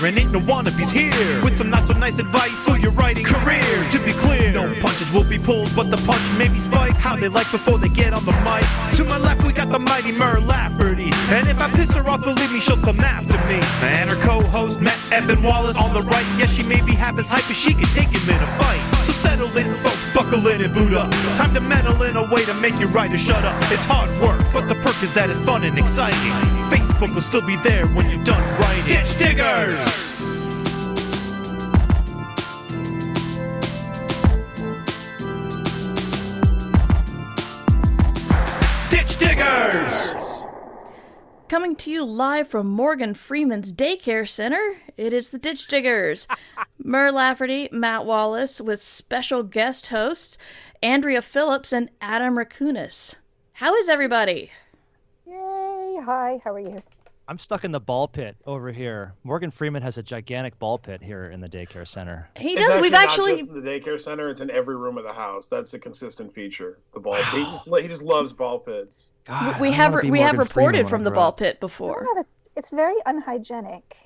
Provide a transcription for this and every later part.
and ain't no wannabes here. With some not so nice advice for your writing career. To be clear, no punches will be pulled, but the punch may be spiked. How they like before they get on the mic. To my left, we got the mighty Mur Lafferty. And if I piss her off, believe me, she'll come after me. And her co-host, Matt Evan Wallace, on the right. Yes, she may be half as hype as she can take him in a fight. So settle in, folks, buckle in and boot up. Time to meddle in a way to make you writer shut up. It's hard work, but the perk is that it's fun and exciting. Facebook will still be there when you're done writing. Ditch Diggers! Ditch Diggers! Coming to you live from Morgan Freeman's Daycare Center, it is the Ditch Diggers. Mur Lafferty, Matt Wallace, with special guest hosts Andrea Phillips and Adam Rakunas. How is everybody? Yay! Hi, how are you? I'm stuck in the ball pit over here. Morgan Freeman has a gigantic ball pit here in the daycare center. He does. We've actually not just in the daycare center. It's in every room of the house. That's a consistent feature. The ball pit. He just loves ball pits. God, we have reported from the ball pit before. Yeah, it's very unhygienic.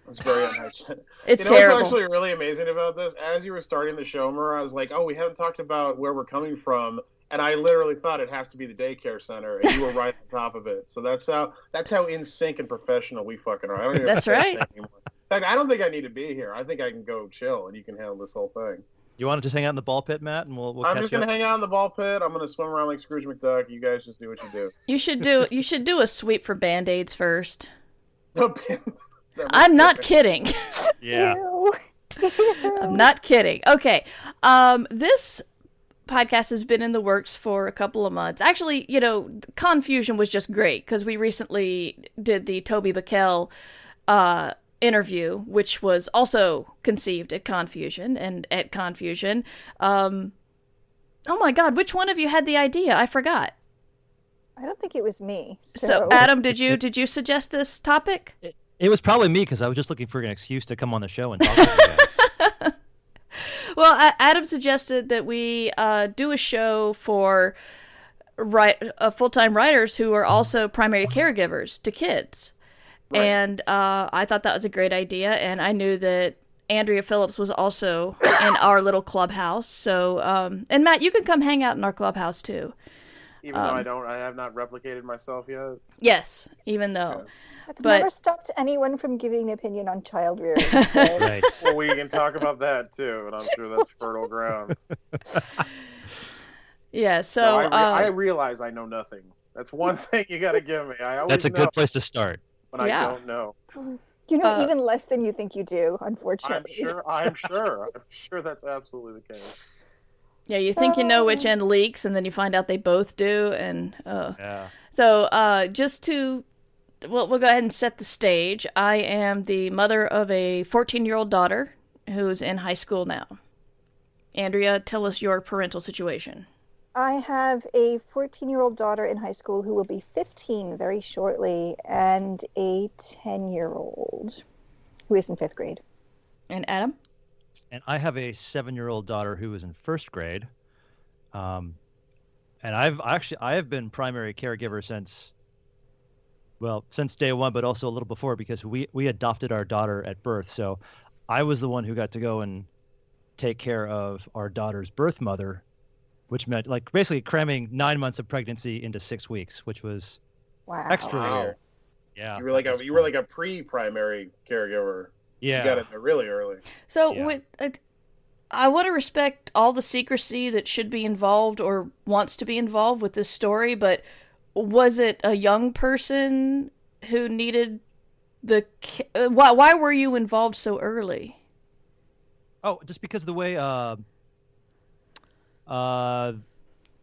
It's very unhygienic. It's terrible. terrible. What's actually really amazing about this? As you were starting the show, Mur, I was like, "Oh, we haven't talked about where we're coming from," and I literally thought it has to be the daycare center, and you were right on top of it. So that's how in sync and professional we fucking are. I don't even That's right. anymore. In fact, I don't think I need to be here. I think I can go chill, and you can handle this whole thing. You want to just hang out in the ball pit, Matt, and we'll I'm catch just you gonna up? hang out in the ball pit. I'm gonna swim around like Scrooge McDuck. You guys just do what you do. You should do a sweep for Band-Aids first. I'm I'm not kidding. Yeah. Ew. I'm not kidding. Okay. This podcast has been in the works for a couple of months. Actually, Confusion was just great because we recently did the Toby Backel interview, which was also conceived at Confusion and at Confusion. Oh my God, which one of you had the idea? I forgot. I don't think it was me. So Adam, did you suggest this topic? It was probably me because I was just looking for an excuse to come on the show and talk to you guys. Well, Adam suggested that we do a show for full-time writers who are also primary caregivers to kids. Right. And I thought that was a great idea, and I knew that Andrea Phillips was also in our little clubhouse. So, and Matt, you can come hang out in our clubhouse too. Even though I have not replicated myself yet. Yes, even though. Yeah. That's never stopped anyone from giving an opinion on child rearing. So. Right. Well, we can talk about that too, and I'm sure that's fertile ground. Yeah. So I realize I know nothing. That's one thing you got to give me. I always That's a know good place to start. when I don't know. You know even less than you think you do, unfortunately. I'm sure that's absolutely the case. Yeah, you think you know which end leaks, and then you find out they both do, and Yeah. So we'll go ahead and set the stage. I am the mother of a 14-year-old daughter who's in high school now. Andrea, tell us your parental situation. I have a 14-year-old daughter in high school who will be 15 very shortly, and a 10-year-old who is in 5th grade. And Adam? And I have a 7-year-old daughter who is in 1st grade. And I have been primary caregiver since day one, but also a little before because we adopted our daughter at birth. So I was the one who got to go and take care of our daughter's birth mother, which meant like basically cramming 9 months of pregnancy into 6 weeks, which was extra weird. Yeah. You were like a pre-primary caregiver. Yeah. You got it there really early. So I want to respect all the secrecy that should be involved or wants to be involved with this story, but was it a young person who needed why were you involved so early? Oh, just because of the way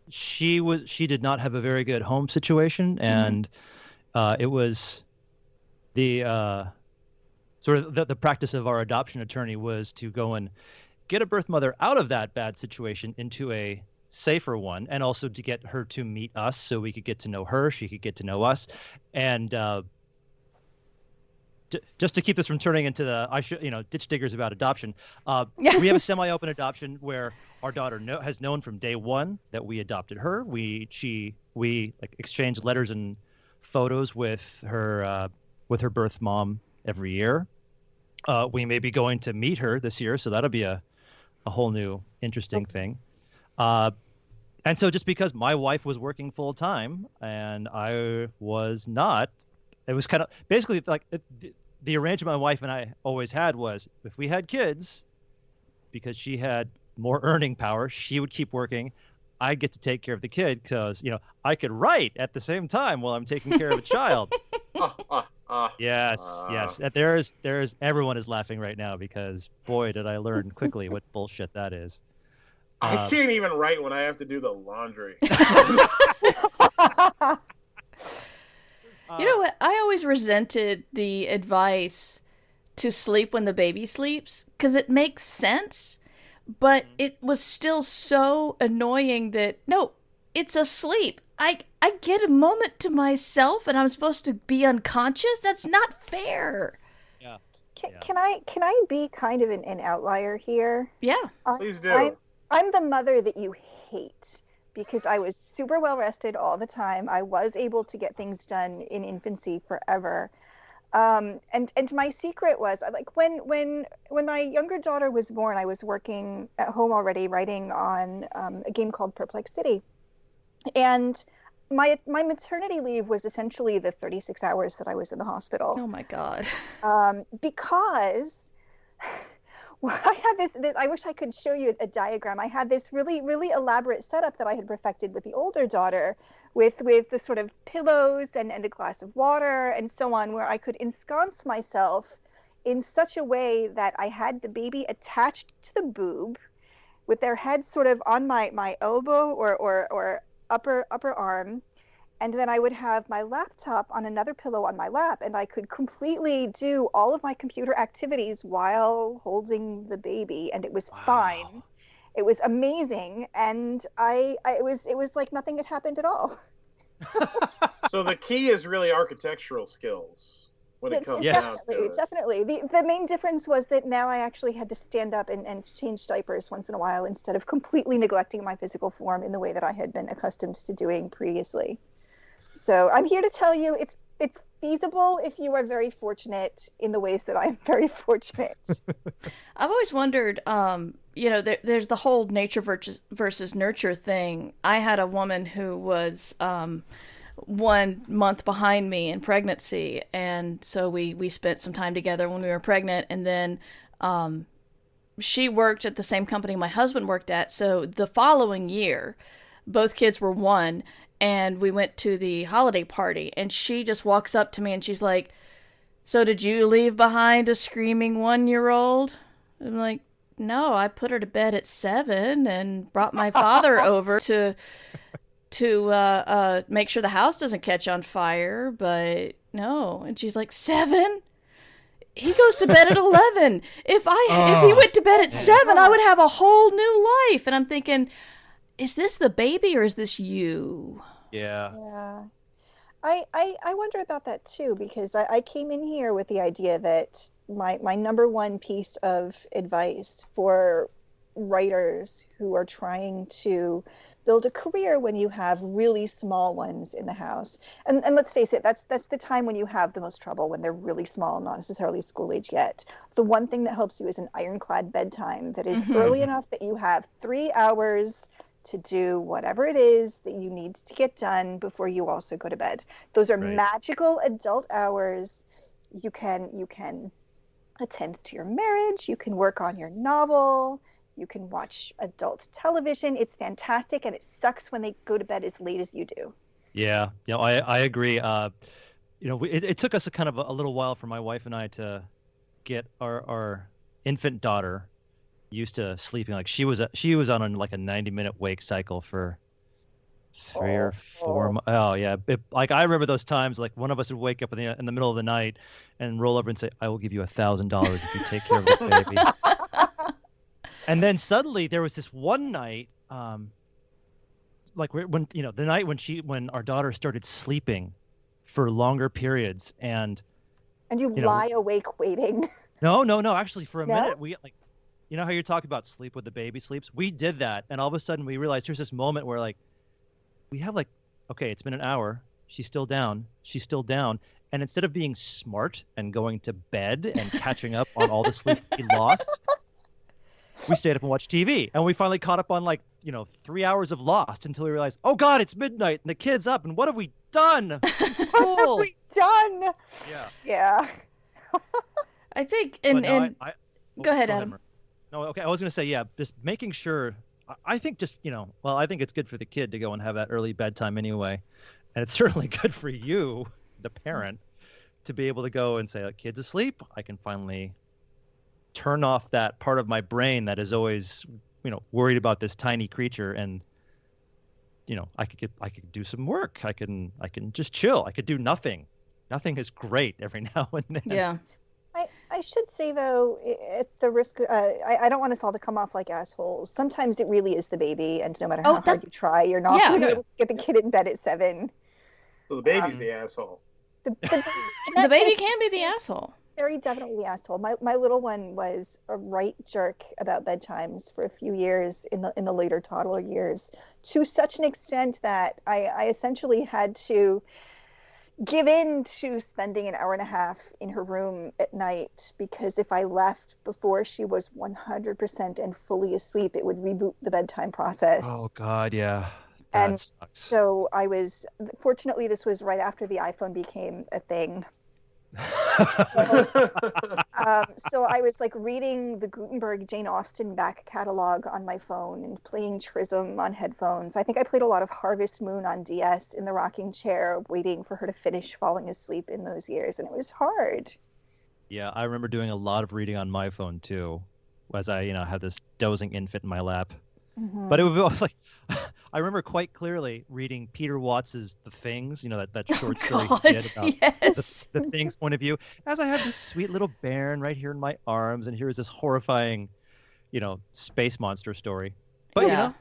she did not have a very good home situation, and it was the sort of the practice of our adoption attorney was to go and get a birth mother out of that bad situation into a safer one, and also to get her to meet us so we could get to know her, she could get to know us, and just to keep this from turning into ditch diggers about adoption. We have a semi-open adoption where our daughter has known from day one that we adopted her. We exchange letters and photos with her birth mom every year. We may be going to meet her this year, so that'll be a whole new interesting thing. And so just because my wife was working full time and I was not, it was kind of basically like the arrangement my wife and I always had was if we had kids, because she had more earning power, she would keep working. I'd get to take care of the kid because, I could write at the same time while I'm taking care of a child. Yes. There's everyone is laughing right now because boy, did I learn quickly what bullshit that is. I can't even write when I have to do the laundry. You know what? I always resented the advice to sleep when the baby sleeps because it makes sense, but it was still so annoying that, no, it's asleep. I get a moment to myself and I'm supposed to be unconscious? That's not fair. Yeah. Can I be kind of an outlier here? Yeah. Please do. I'm the mother that you hate because I was super well rested all the time. I was able to get things done in infancy forever. And my secret was like when my younger daughter was born, I was working at home already writing on a game called Perplexity. And my maternity leave was essentially the 36 hours that I was in the hospital. Oh my God. Because well, I had this, I wish I could show you a diagram. I had this really, really elaborate setup that I had perfected with the older daughter with the sort of pillows and a glass of water and so on, where I could ensconce myself in such a way that I had the baby attached to the boob with their head sort of on my elbow or upper arm. And then I would have my laptop on another pillow on my lap, and I could completely do all of my computer activities while holding the baby, and it was fine. It was amazing, and it was like nothing had happened at all. So the key is really architectural skills when it comes down to it. Definitely. The main difference was that now I actually had to stand up and change diapers once in a while instead of completely neglecting my physical form in the way that I had been accustomed to doing previously. So I'm here to tell you it's feasible if you are very fortunate in the ways that I'm very fortunate. I've always wondered, there's the whole nature versus nurture thing. I had a woman who was 1 month behind me in pregnancy, and so we spent some time together when we were pregnant, and then she worked at the same company my husband worked at, so the following year, both kids were 1, and we went to the holiday party, and she just walks up to me and she's like, "So did you leave behind a screaming 1-year-old?" I'm like, "No, I put her to bed at 7 and brought my father over to make sure the house doesn't catch on fire, but no." And she's like, 7? He goes to bed at 11. If he went to bed at 7, I would have a whole new life. And I'm thinking, is this the baby or is this you? Yeah. I wonder about that too, because I came in here with the idea that my number one piece of advice for writers who are trying to build a career when you have really small ones in the house, and let's face it, that's the time when you have the most trouble, when they're really small, not necessarily school age yet. The one thing that helps you is an ironclad bedtime that is early enough that you have 3 hours to do whatever it is that you need to get done before you also go to bed. Those are magical adult hours. You can attend to your marriage, you can work on your novel, you can watch adult television. It's fantastic, and it sucks when they go to bed as late as you do. Yeah, I agree. It took us a little while for my wife and I to get our infant daughter used to sleeping. Like she was on a 90-minute wake cycle for 3 or 4 months. Oh yeah, I remember those times. Like one of us would wake up in the middle of the night and roll over and say, "I will give you $1,000 if you take care of this baby." And then suddenly there was this one night, when the night when our daughter started sleeping for longer periods, and you lie awake waiting. No. Actually, for a minute, we you know how you're talking about sleep with the baby sleeps? We did that, and all of a sudden we realized here's this moment where we have okay, it's been an hour. She's still down. And instead of being smart and going to bed and catching up on all the sleep we lost, we stayed up and watched TV. And we finally caught up on 3 hours of Lost until we realized, oh God, it's midnight and the kid's up. And what have we done? Cool. What have we done? Yeah. Yeah. I think, But no, and go ahead, Adam. Mer. No, okay. I was going to say, yeah, just making sure. I think just, I think it's good for the kid to go and have that early bedtime anyway. And it's certainly good for you, the parent, to be able to go and say, kid's asleep. I can finally turn off that part of my brain that is always, worried about this tiny creature. And, I could do some work. I can just chill. I could do nothing. Nothing is great every now and then. Yeah. I should say, though, at the risk, I don't want us all to come off like assholes. Sometimes it really is the baby, and no matter how hard you try, you're not going to be able to get the kid in bed at 7. So the baby's the asshole. The baby can be the asshole. Very definitely the asshole. My little one was a right jerk about bedtimes for a few years in the later toddler years, to such an extent that I essentially had to give in to spending an hour and a half in her room at night, because if I left before she was 100% and fully asleep, it would reboot the bedtime process. Oh God, yeah. And sucks. so fortunately, this was right after the iPhone became a thing. So I was reading the Gutenberg Jane Austen back catalog on my phone and playing Trism on headphones. I think I played a lot of Harvest Moon on DS in the rocking chair, waiting for her to finish falling asleep in those years, and it was hard. Yeah, I remember doing a lot of reading on my phone too, as I, had this dozing infant in my lap. Mm-hmm. But it was I remember quite clearly reading Peter Watts's The Things, that short story he did about yes. the Things point of view, as I had this sweet little bairn right here in my arms, and here's this horrifying, space monster story. But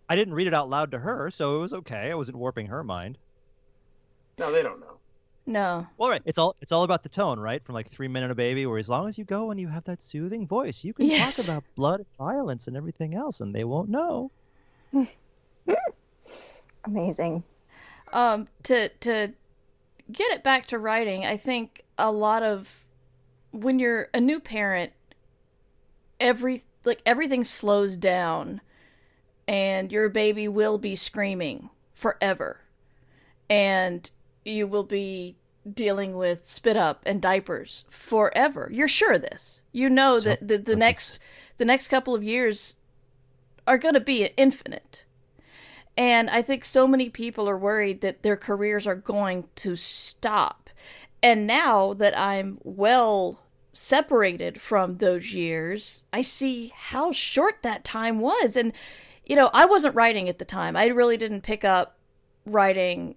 I didn't read it out loud to her, so it was okay. I wasn't warping her mind. No, they don't know. No. Well, right. It's all about the tone, right? From 3 Men and a Baby, where as long as you go and you have that soothing voice, you can talk about blood and violence and everything else, and they won't know. Amazing. To get it back to writing, I think a lot of when you're a new parent, everything slows down, and your baby will be screaming forever, and you will be dealing with spit up and diapers forever. You're sure of this. That the next couple of years are going to be infinite. And I think so many people are worried that their careers are going to stop. And now that I'm well separated from those years, I see how short that time was. And, I wasn't writing at the time. I really didn't pick up writing.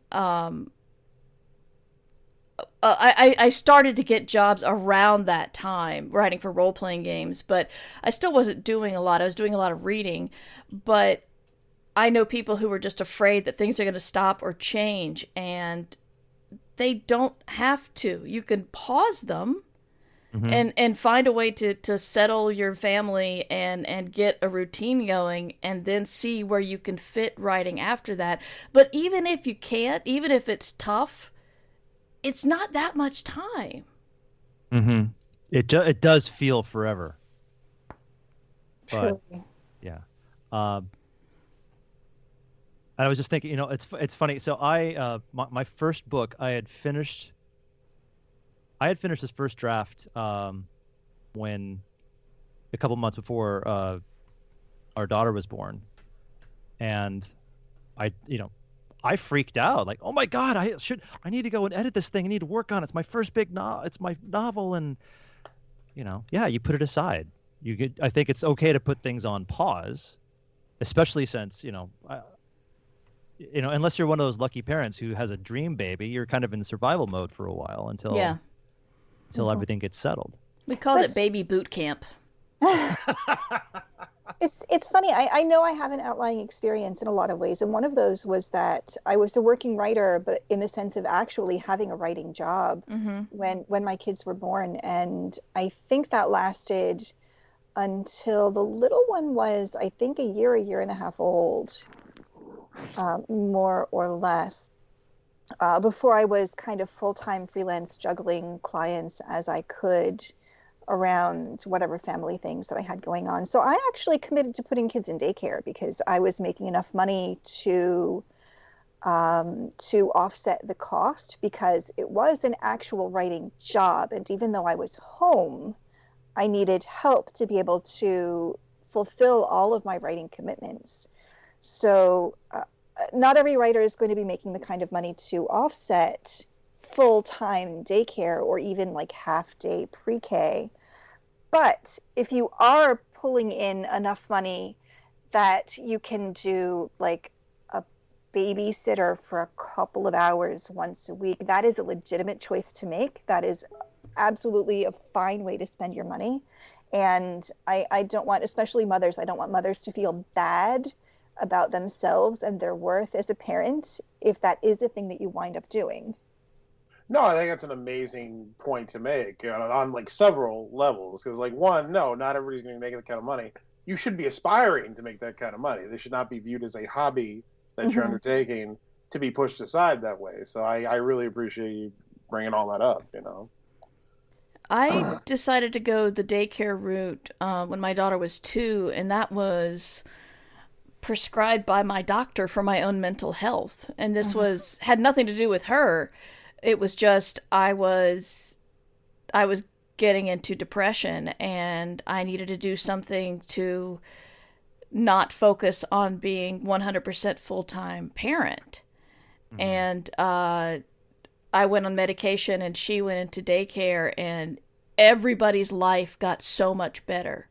I started to get jobs around that time, writing for role-playing games, but I still wasn't doing a lot. I was doing a lot of reading, but I know people who were just afraid that things are going to stop or change, and they don't have to. You can pause them and find a way to settle your family and get a routine going, and then see where you can fit writing after that. But even if you can't, even if it's tough, it's not that much time. Mm-hmm. It does feel forever. Truly. But, yeah. And I was just thinking, it's funny. So my first book, I had finished this first draft when a couple months before our daughter was born, and I freaked out, oh my God, I need to go and edit this thing. I need to work on it. It's my first big it's my novel. And, you put it aside. I think it's okay to put things on pause, especially since, unless you're one of those lucky parents who has a dream baby, you're kind of in survival mode for a while until everything gets settled. We called it baby boot camp. It's funny. I know I have an outlying experience in a lot of ways, and one of those was that I was a working writer, but in the sense of actually having a writing job when my kids were born, and I think that lasted until the little one was, I think, a year and a half old, more or less. before I was kind of full-time freelance juggling clients as I could around whatever family things that I had going on. So I actually committed to putting kids in daycare because I was making enough money to offset the cost, because it was an actual writing job. And even though I was home, I needed help to be able to fulfill all of my writing commitments. So not every writer is going to be making the kind of money to offset full-time daycare or even like half-day pre-K. But if you are pulling in enough money that you can do like a babysitter for a couple of hours once a week, that is a legitimate choice to make. That is absolutely a fine way to spend your money. And I don't want, especially mothers, I don't want mothers to feel bad about themselves and their worth as a parent if that is a thing that you wind up doing. No, I think that's an amazing point to make on like several levels. Because like one, no, not everybody's going to make that kind of money. You should be aspiring to make that kind of money. They should not be viewed as a hobby that you're undertaking to be pushed aside that way. So I really appreciate you bringing all that up, you know. I decided to go the daycare route when my daughter was 2, and that was prescribed by my doctor for my own mental health. And this had nothing to do with her. It was just I was getting into depression, and I needed to do something to not focus on being 100% full-time parent. And I went on medication, and she went into daycare, and everybody's life got so much better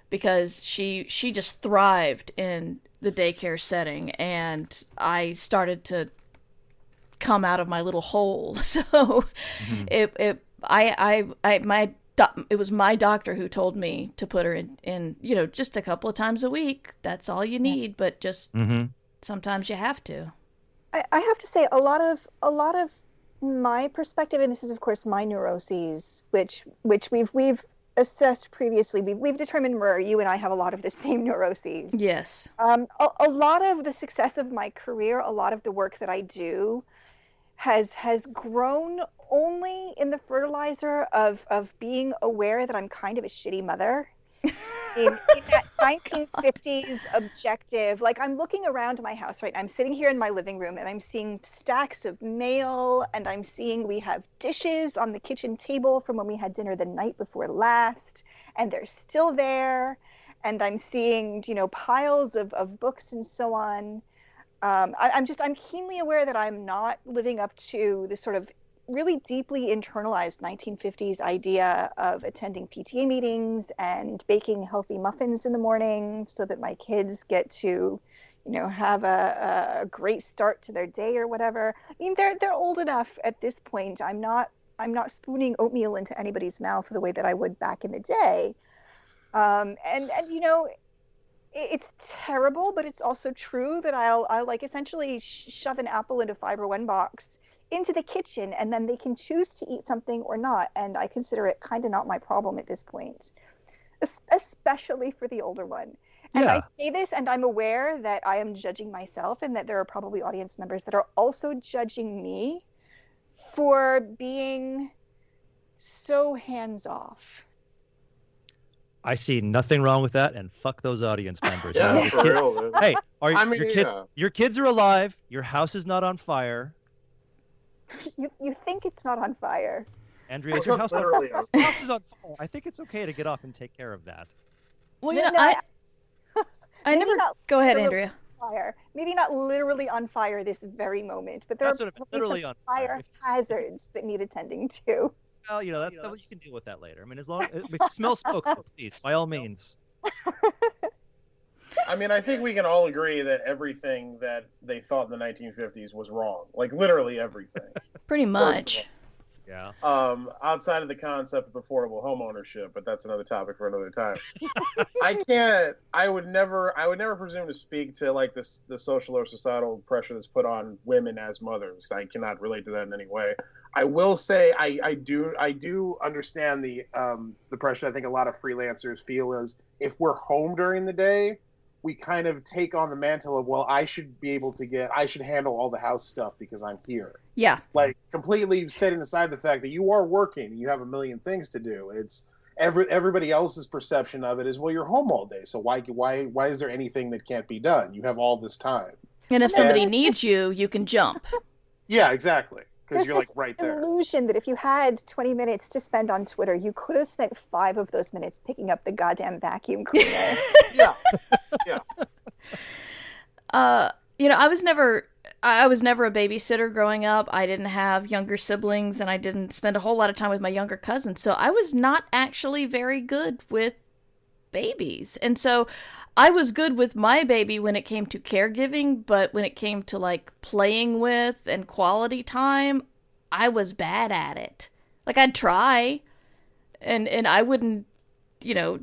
because she just thrived in the daycare setting, and I started to come out of my little hole. So it was my doctor who told me to put her in, you know, just a couple of times a week. That's all you need, but just sometimes you have to. I have to say a lot of my perspective, and this is of course my neuroses, which we've assessed previously. We've determined, Murr, you and I have a lot of the same neuroses. Yes. A lot of the success of my career, a lot of the work that I do has grown only in the fertilizer of being aware that I'm kind of a shitty mother. In that 1950s objective, like I'm looking around my house, right? I'm sitting here in my living room and I'm seeing stacks of mail, and I'm seeing we have dishes on the kitchen table from when we had dinner the night before last, and they're still there. And I'm seeing, you know, piles of books and so on. I'm keenly aware that I'm not living up to this sort of really deeply internalized 1950s idea of attending PTA meetings and baking healthy muffins in the morning so that my kids get to, you know, have a great start to their day or whatever. I mean, they're old enough at this point. I'm not spooning oatmeal into anybody's mouth the way that I would back in the day. And you know, it's terrible, but it's also true that I'll like essentially shove an apple into Fiber One box into the kitchen, and then they can choose to eat something or not. And I consider it kind of not my problem at this point, especially for the older one. And I say this, and I'm aware that I am judging myself, and that there are probably audience members that are also judging me for being so hands-off. I see nothing wrong with that, and fuck those audience members. Yeah, for real, dude. Hey, your kids are alive. Your house is not on fire. You think it's not on fire. Andrea, is your house Literally on fire? House is on fire. I think it's okay to get off and take care of that. Well, you know, I never. Go ahead, Andrea. Fire. Maybe not literally on fire this very moment, but there are literally on fire hazards that need attending to. Well, you know, you can deal with that later. I mean, as long as we smell smoke, please, by all means. I mean, I think we can all agree that everything that they thought in the 1950s was wrong. Like, literally everything. Pretty much. Yeah. Outside of the concept of affordable home ownership, but that's another topic for another time. I would never presume to speak to like the social or societal pressure that's put on women as mothers. I cannot relate to that in any way. I will say I do understand the pressure I think a lot of freelancers feel is if we're home during the day, we kind of take on the mantle of, well, I should handle all the house stuff because I'm here. Yeah. Like, completely setting aside the fact that you are working, you have a million things to do. It's everybody else's perception of it is, well, you're home all day, so why is there anything that can't be done? You have all this time. And if somebody needs you, you can jump. Yeah, exactly. Because There's you're like this right there. illusion that if you had 20 minutes to spend on Twitter, you could have spent 5 of those minutes picking up the goddamn vacuum cleaner. Yeah. Yeah. I was never a babysitter growing up. I didn't have younger siblings, and I didn't spend a whole lot of time with my younger cousins. So I was not actually very good with babies. And so I was good with my baby when it came to caregiving, but when it came to like playing with and quality time, I was bad at it. Like I'd try and I wouldn't,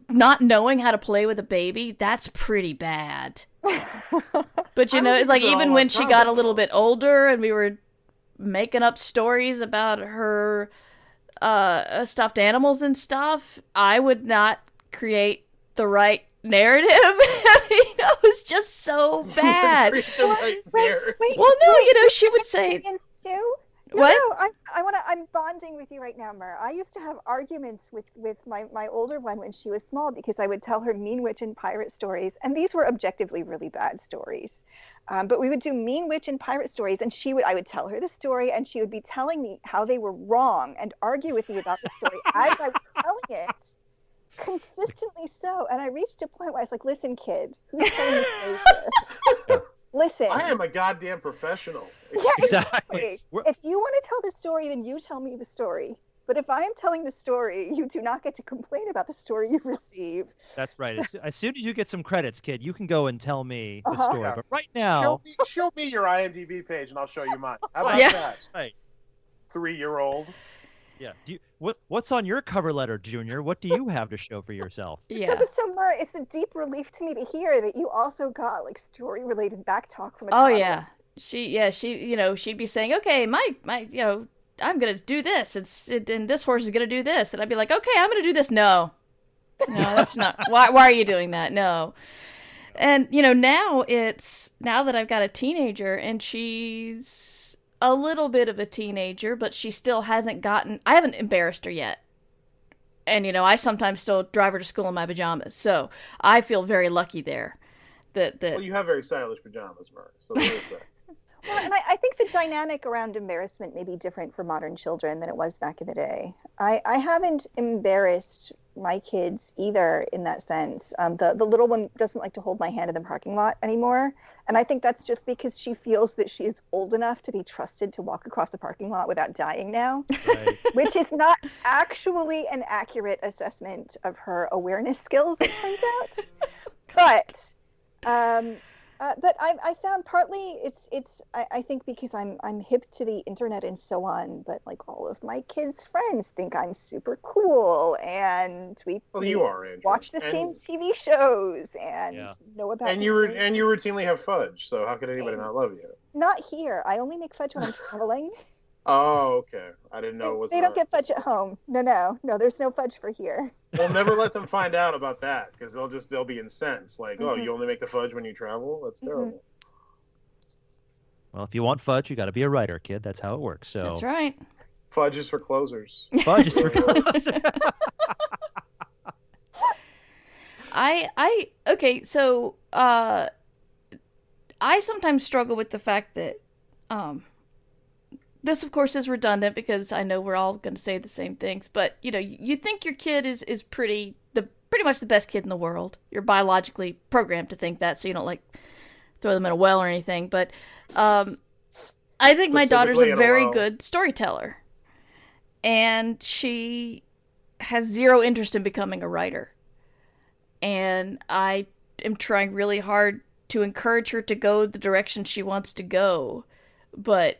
not knowing how to play with a baby, that's pretty bad. But it's like even when she got a little bit older and we were making up stories about her stuffed animals and stuff, I would not create the right narrative. It was just so bad. Wait, Well, no, she would say too? what? No, I'm bonding with you right now, Mer. I used to have arguments with my older one when she was small because I would tell her Mean Witch and Pirate stories, and these were objectively really bad stories. But we would do Mean Witch and Pirate stories, and I would tell her the story, and she would be telling me how they were wrong and argue with me about the story as I was telling it. Consistently so. And I reached a point where I was like, listen, kid, who's telling the story here? Listen. I am a goddamn professional. Yeah, exactly. If you want to tell the story, then you tell me the story. But if I am telling the story, you do not get to complain about the story you receive. That's right. As soon as you get some credits, kid, you can go and tell me the story. Yeah. But right now... Show me your IMDb page and I'll show you mine. How about that? Right. 3-year-old. Yeah. What's on your cover letter, Junior? What do you have to show for yourself? Yeah. So Mer, it's a deep relief to me to hear that you also got like story-related back talk from a Oh toddler. yeah. She'd be saying, okay, my I'm gonna do this, and this horse is gonna do this, and I'd be like, okay, I'm gonna do this. No, that's not. Why are you doing that? No. And now that I've got a teenager, and she's a little bit of a teenager, but she still hasn't gotten. I haven't embarrassed her yet, and I sometimes still drive her to school in my pajamas, so I feel very lucky there. Well, you have very stylish pajamas, Mark. So there is that. Well, and I think the dynamic around embarrassment may be different for modern children than it was back in the day. I haven't embarrassed my kids either in that sense. The little one doesn't like to hold my hand in the parking lot anymore. And I think that's just because she feels that she is old enough to be trusted to walk across the parking lot without dying now, Right. which is not actually an accurate assessment of her awareness skills, it turns out. But I found partly I think because I'm hip to the internet and so on, but like all of my kids' friends think I'm super cool, and we you are, Andrew. watch the same TV shows and know about. And you routinely have fudge, so how could anybody not love you? Not here. I only make fudge when I'm traveling. Oh, okay. I didn't know. They don't get fudge at home. No. There's no fudge for here. We'll never let them find out about that because they'll be incensed. Like, oh, you only make the fudge when you travel? That's terrible. Well, if you want fudge, you got to be a writer, kid. That's how it works. So That's right. Fudge is for closers. Fudge is for closers. Okay, so I sometimes struggle with the fact that this, of course, is redundant because I know we're all going to say the same things. But you think your kid is pretty much the best kid in the world. You're biologically programmed to think that, so you don't like throw them in a well or anything. But I think my daughter's a very good storyteller, and she has zero interest in becoming a writer. And I am trying really hard to encourage her to go the direction she wants to go, but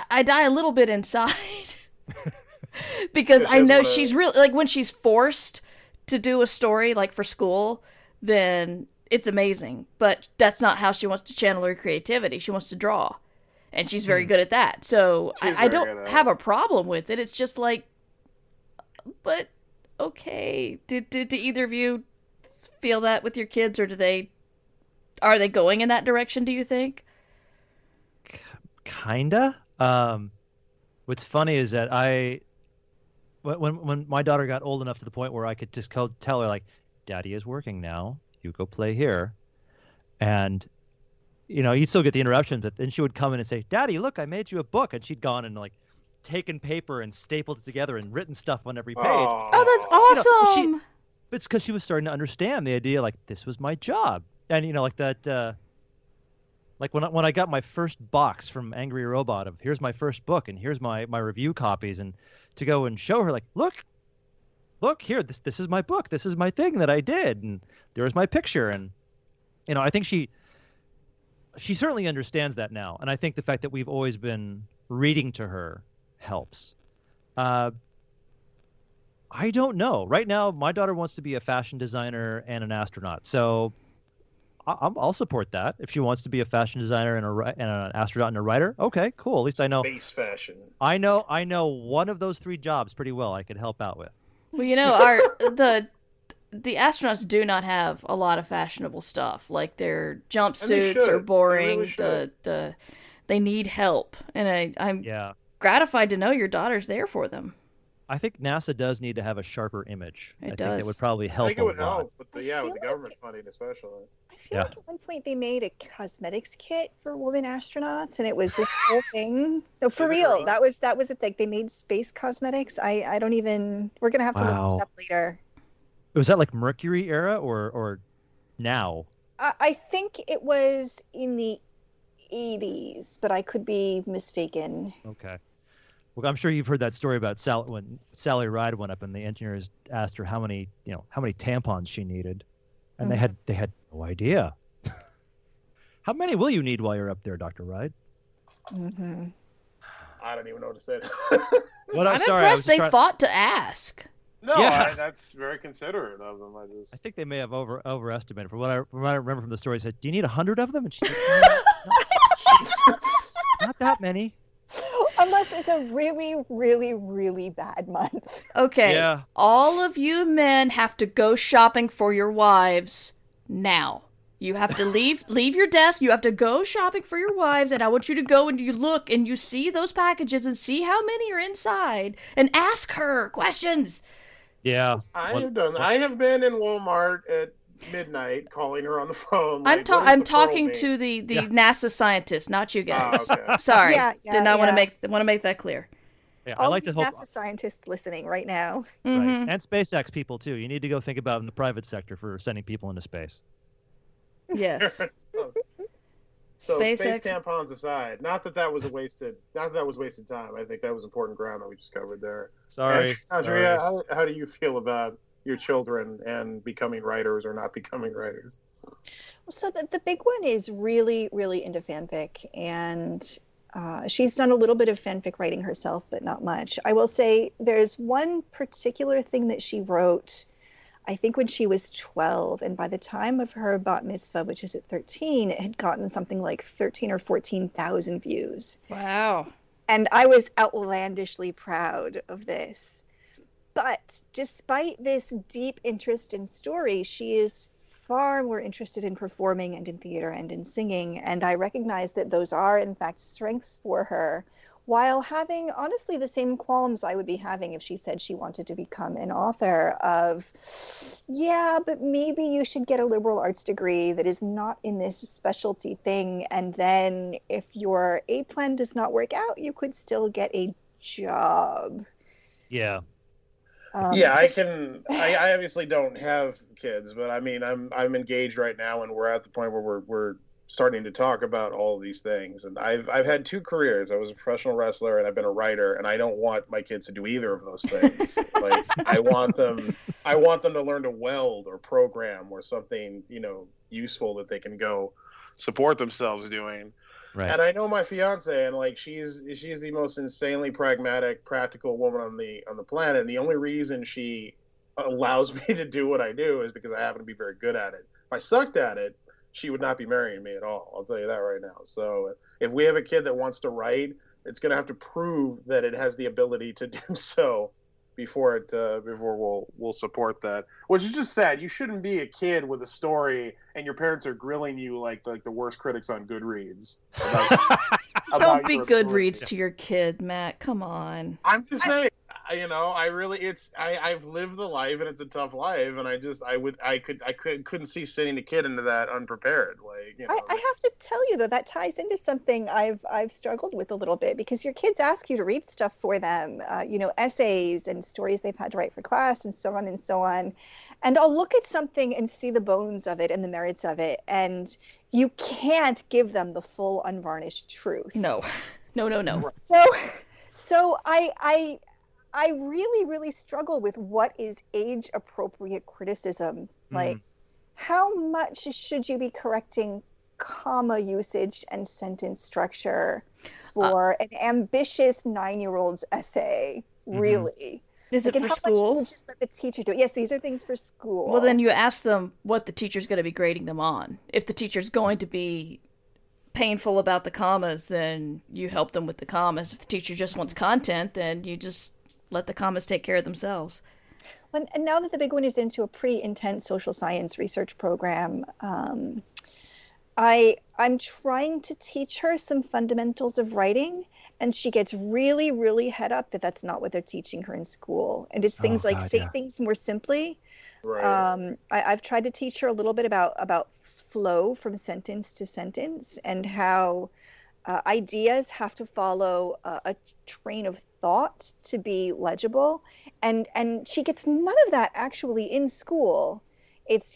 I die a little bit inside because I know she's really, like, when she's forced to do a story like for school, then it's amazing, but that's not how she wants to channel her creativity. She wants to draw, and she's very good at that. So I don't have a problem with it. It's just like, but okay, do either of you feel that with your kids, or are they going in that direction, do you think? Kinda. What's funny is that when my daughter got old enough to the point where I could just tell her like, "Daddy is working now. You go play here," and you'd still get the interruptions, but then she would come in and say, "Daddy, look, I made you a book," and she'd gone and like taken paper and stapled it together and written stuff on every page. Aw. Oh, that's awesome. It's because she was starting to understand the idea, like this was my job, and like that. Like when I got my first box from Angry Robot of here's my first book and here's my review copies, and to go and show her like, look here, this is my book, this is my thing that I did, and there's my picture, and I think she certainly understands that now, and I think the fact that we've always been reading to her helps. I don't know. Right now, my daughter wants to be a fashion designer and an astronaut, so I'll support that. If she wants to be a fashion designer and an astronaut and a writer, okay, cool. At least I know Space fashion. I know one of those 3 jobs pretty well. I could help out with. Well, the astronauts do not have a lot of fashionable stuff. Like their jumpsuits are boring. Really they need help, and I'm Yeah. gratified to know your daughter's there for them. I think NASA does need to have a sharper image. I think does. that would probably I help think a it would lot. help with the I with feel the government funding especially. I feel Yeah. like at one point they made a cosmetics kit for women astronauts, and it was this whole thing. No, for Is it real. really? That was a thing. They made space cosmetics. I don't even. We're gonna have to look Wow. this up later. Was that like Mercury era or now? I think it was in the 80s, but I could be mistaken. Okay. Well, I'm sure you've heard that story about when Sally Ride went up and the engineers asked her how many tampons she needed, and they had no idea. How many will you need while you're up there, Dr. Ride? Hmm. I don't even know what to say. What? I'm sorry, I was impressed just they trying- thought to ask. No, Yeah. that's very considerate of them. I think they may have overestimated. From what I remember from the story, said, "Do you need 100 of them?" And she said, "Not that many." Unless it's a really, really, really bad month. Okay, Yeah. all of you men have to go shopping for your wives now. You have to leave your desk. You have to go shopping for your wives, and I want you to go and you look and you see those packages and see how many are inside and ask her questions. Yeah. I What- have done. what- I have been in Walmart at midnight calling her on the phone. I'm like, what does I'm the pearl talking mean? to the Yeah. NASA scientist, not you guys. Oh, okay. Sorry, Yeah, did not want yeah. to make that clear. Yeah, I All like these to hope. NASA scientists listening right now. Mhm. Right. And SpaceX people too. You need to go think about in the private sector for sending people into space. Yes. So space SpaceX. tampons aside, not that was wasted time. I think that was important ground that we just covered there. Sorry. Andrea, how do you feel about your children and becoming writers or not becoming writers? So the big one is really, really into fanfic, and she's done a little bit of fanfic writing herself, but not much. I will say there's one particular thing that she wrote, I think when she was 12, and by the time of her bat mitzvah, which is at 13, it had gotten something like 13 or 14,000 views. Wow. And I was outlandishly proud of this. But despite this deep interest in story, she is far more interested in performing and in theater and in singing. And I recognize that those are, in fact, strengths for her, while having, honestly, the same qualms I would be having if she said she wanted to become an author of, yeah, but maybe you should get a liberal arts degree that is not in this specialty thing. And then if your A plan does not work out, you could still get a job. Yeah. Yeah, I can. I obviously don't have kids, but I mean, I'm engaged right now, and we're at the point where we're starting to talk about all of these things. And I've had 2 careers. I was a professional wrestler, and I've been a writer. And I don't want my kids to do either of those things. Like I want them to learn to weld or program or something, useful that they can go support themselves doing. Right. And I know my fiance, and like she's the most insanely pragmatic, practical woman on the planet. And the only reason she allows me to do what I do is because I happen to be very good at it. If I sucked at it, she would not be marrying me at all. I'll tell you that right now. So if we have a kid that wants to write, it's going to have to prove that it has the ability to do so. before we'll support that. Which is just sad. You shouldn't be a kid with a story and your parents are grilling you like the worst critics on Goodreads. Don't be your Goodreads story. to your kid, Matt. Come on. I'm just saying, I've lived the life and it's a tough life, and I couldn't see sending a kid into that unprepared. I have to tell you though, that ties into something I've struggled with a little bit, because your kids ask you to read stuff for them, essays and stories they've had to write for class and so on and so on. And I'll look at something and see the bones of it and the merits of it, and you can't give them the full unvarnished truth. No. So I really, really struggle with what is age appropriate criticism. Like, how much should you be correcting comma usage and sentence structure for an ambitious 9-year-old's essay? Really? Is it for how school? much do you just let the teacher do it? Yes, these are things for school. Well, then you ask them what the teacher's going to be grading them on. If the teacher's going to be painful about the commas, then you help them with the commas. If the teacher just wants content, then you just let the commas take care of themselves. And now that the big one is into a pretty intense social science research program, I'm trying to teach her some fundamentals of writing, and she gets really, really head up that that's not what they're teaching her in school. And it's things say things more simply. Right. I've tried to teach her a little bit about flow from sentence to sentence, and how ideas have to follow a train of thought to be legible, and she gets none of that actually in school. It's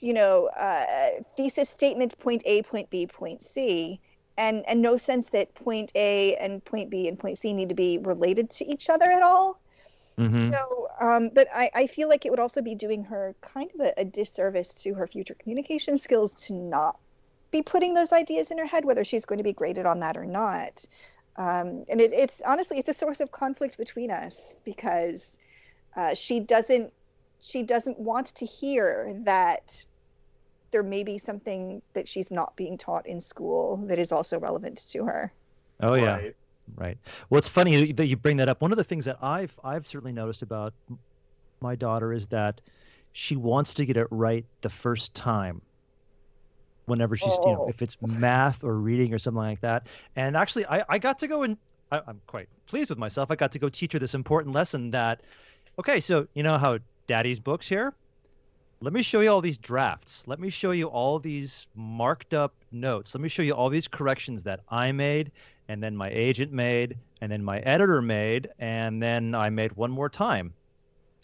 thesis statement, point A, point B, point C, and no sense that point A and point B and point C need to be related to each other at all. So but I feel like it would also be doing her kind of a disservice to her future communication skills to not be putting those ideas in her head, whether she's going to be graded on that or not. And it's honestly, it's a source of conflict between us, because she doesn't want to hear that there may be something that she's not being taught in school that is also relevant to her. Oh yeah, right. Well, it's funny that you bring that up. One of the things that I've certainly noticed about my daughter is that she wants to get it right the first time. Whenever she's, if it's math or reading or something like that. And actually, I got to go and I'm quite pleased with myself. I got to go teach her this important lesson that, okay, so you know how Daddy's books here? Let me show you all these drafts. Let me show you all these marked up notes. Let me show you all these corrections that I made, and then my agent made, and then my editor made, and then I made one more time.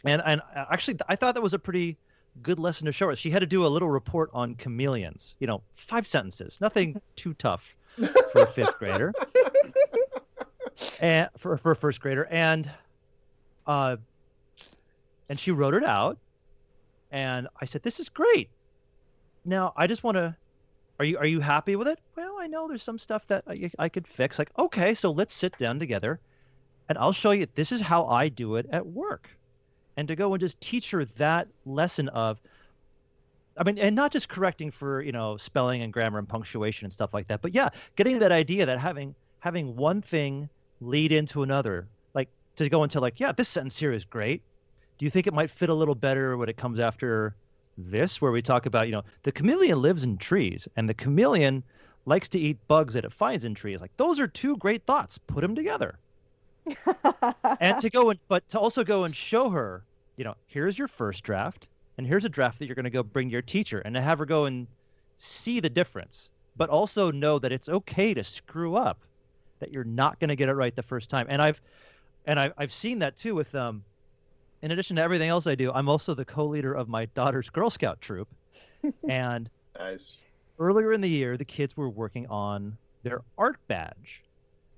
And actually, I thought that was a pretty good lesson to show her. She had to do a little report on chameleons. 5 sentences, nothing too tough for a 5th grader, and for a 1st grader. And she wrote it out, and I said, "This is great. Now I just want to. Are you happy with it?" "Well, I know there's some stuff that I could fix." Like, okay, so let's sit down together, and I'll show you. This is how I do it at work. And to go and just teach her that lesson of, and not just correcting for, spelling and grammar and punctuation and stuff like that, but yeah, getting that idea that having one thing lead into another, like to go into like, yeah, this sentence here is great. Do you think it might fit a little better when it comes after this, where we talk about, the chameleon lives in trees and the chameleon likes to eat bugs that it finds in trees. Like, those are 2 great thoughts. Put them together. And to also go and show her, here's your first draft, and here's a draft that you're going to go bring to your teacher, and to have her go and see the difference, but also know that it's okay to screw up, that you're not going to get it right the first time. And I've seen that too with in addition to everything else I do, I'm also the co-leader of my daughter's Girl Scout troop. And Nice. Earlier in the year, the kids were working on their art badge.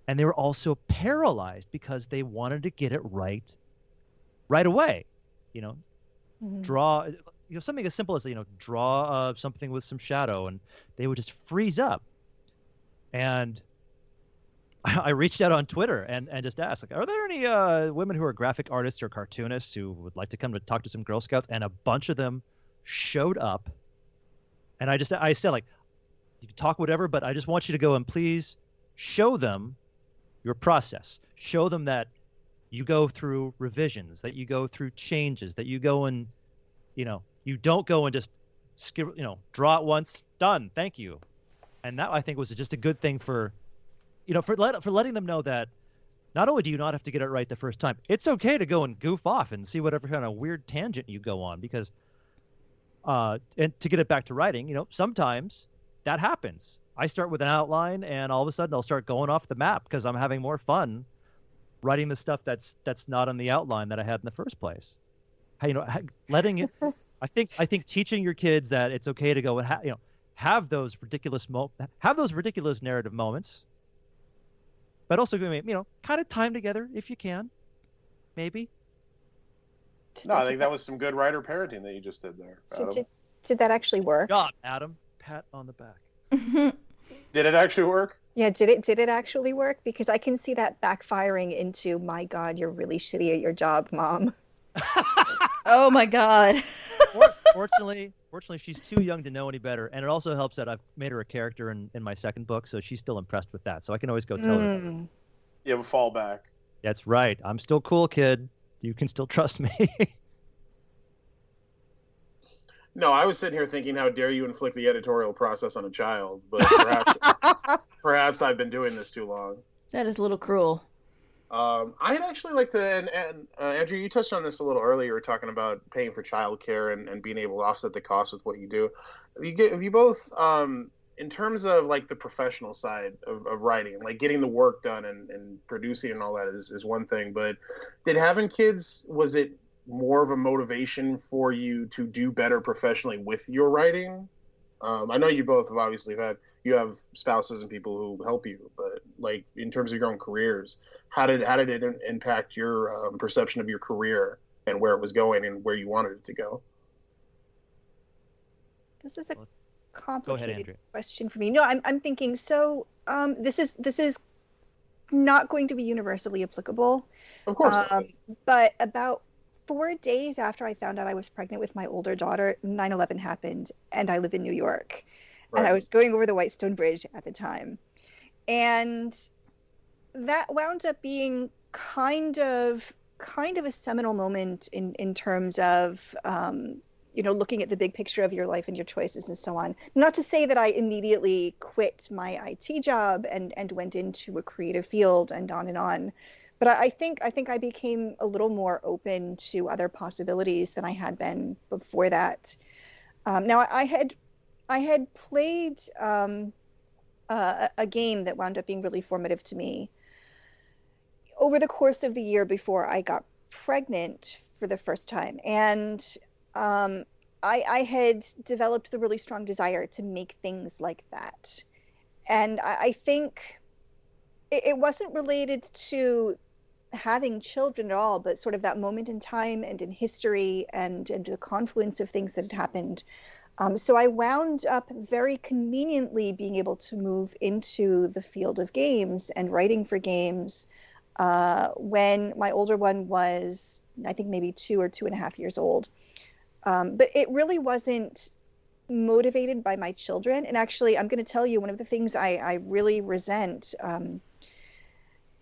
And they were also paralyzed because they wanted to get it right away. Draw, something as simple as, draw something with some shadow, and they would just freeze up. And I reached out on Twitter and just asked, like, are there any women who are graphic artists or cartoonists who would like to come to talk to some Girl Scouts? And a bunch of them showed up. And I said, like, you can talk whatever, but I just want you to go and please show them your process. Show them that you go through revisions, that you go through changes, that you go and, you don't go and just skip, draw it once, done, thank you. And that, I think, was just a good thing for letting them know that not only do you not have to get it right the first time, it's okay to go and goof off and see whatever kind of weird tangent you go on, because and to get it back to writing, sometimes that happens. I start with an outline and all of a sudden I'll start going off the map because I'm having more fun writing the stuff that's not on the outline that I had in the first place. Letting it, I think teaching your kids that it's okay to go and have those ridiculous narrative moments, but also kind of time together if you can, maybe. No, I think that was some good writer parenting that you just did there, Adam. Did that actually work? Good job, Adam. Pat on the back. Did it actually work? Yeah, did it actually work? Because I can see that backfiring into, my God, you're really shitty at your job, Mom. Oh my God. Fortunately, she's too young to know any better, and it also helps that I've made her a character in my second book, so she's still impressed with that. So I can always go tell her. You have a fallback. That's right. I'm still cool, kid. You can still trust me. No, I was sitting here thinking, how dare you inflict the editorial process on a child? But perhaps I've been doing this too long. That is a little cruel. I'd actually like to, and Andrew, you touched on this a little earlier. You were talking about paying for childcare and being able to offset the cost with what you do. You both, in terms of like the professional side of writing, like getting the work done and producing and all that is one thing. But did having kids, was it more of a motivation for you to do better professionally with your writing? I know you both have obviously you have spouses and people who help you, but like in terms of your own careers, how did it impact your perception of your career and where it was going and where you wanted it to go? This is a complicated question for me. No, I'm thinking, so this is not going to be universally applicable. Of course. But about 4 days after I found out I was pregnant with my older daughter, 9/11 happened, and I live in New York. Right. And I was going over the Whitestone Bridge at the time. And that wound up being kind of a seminal moment in terms of looking at the big picture of your life and your choices and so on. Not to say that I immediately quit my IT job and went into a creative field and on and on. But I think I became a little more open to other possibilities than I had been before that. Now I had played a game that wound up being really formative to me over the course of the year before I got pregnant for the first time, and I had developed the really strong desire to make things like that, and I think it wasn't related to having children at all, but sort of that moment in time and in history and the confluence of things that had happened. So I wound up very conveniently being able to move into the field of games and writing for games when my older one was, I think, maybe 2 or 2.5 years old. But it really wasn't motivated by my children. And actually, I'm going to tell you, one of the things I really resent,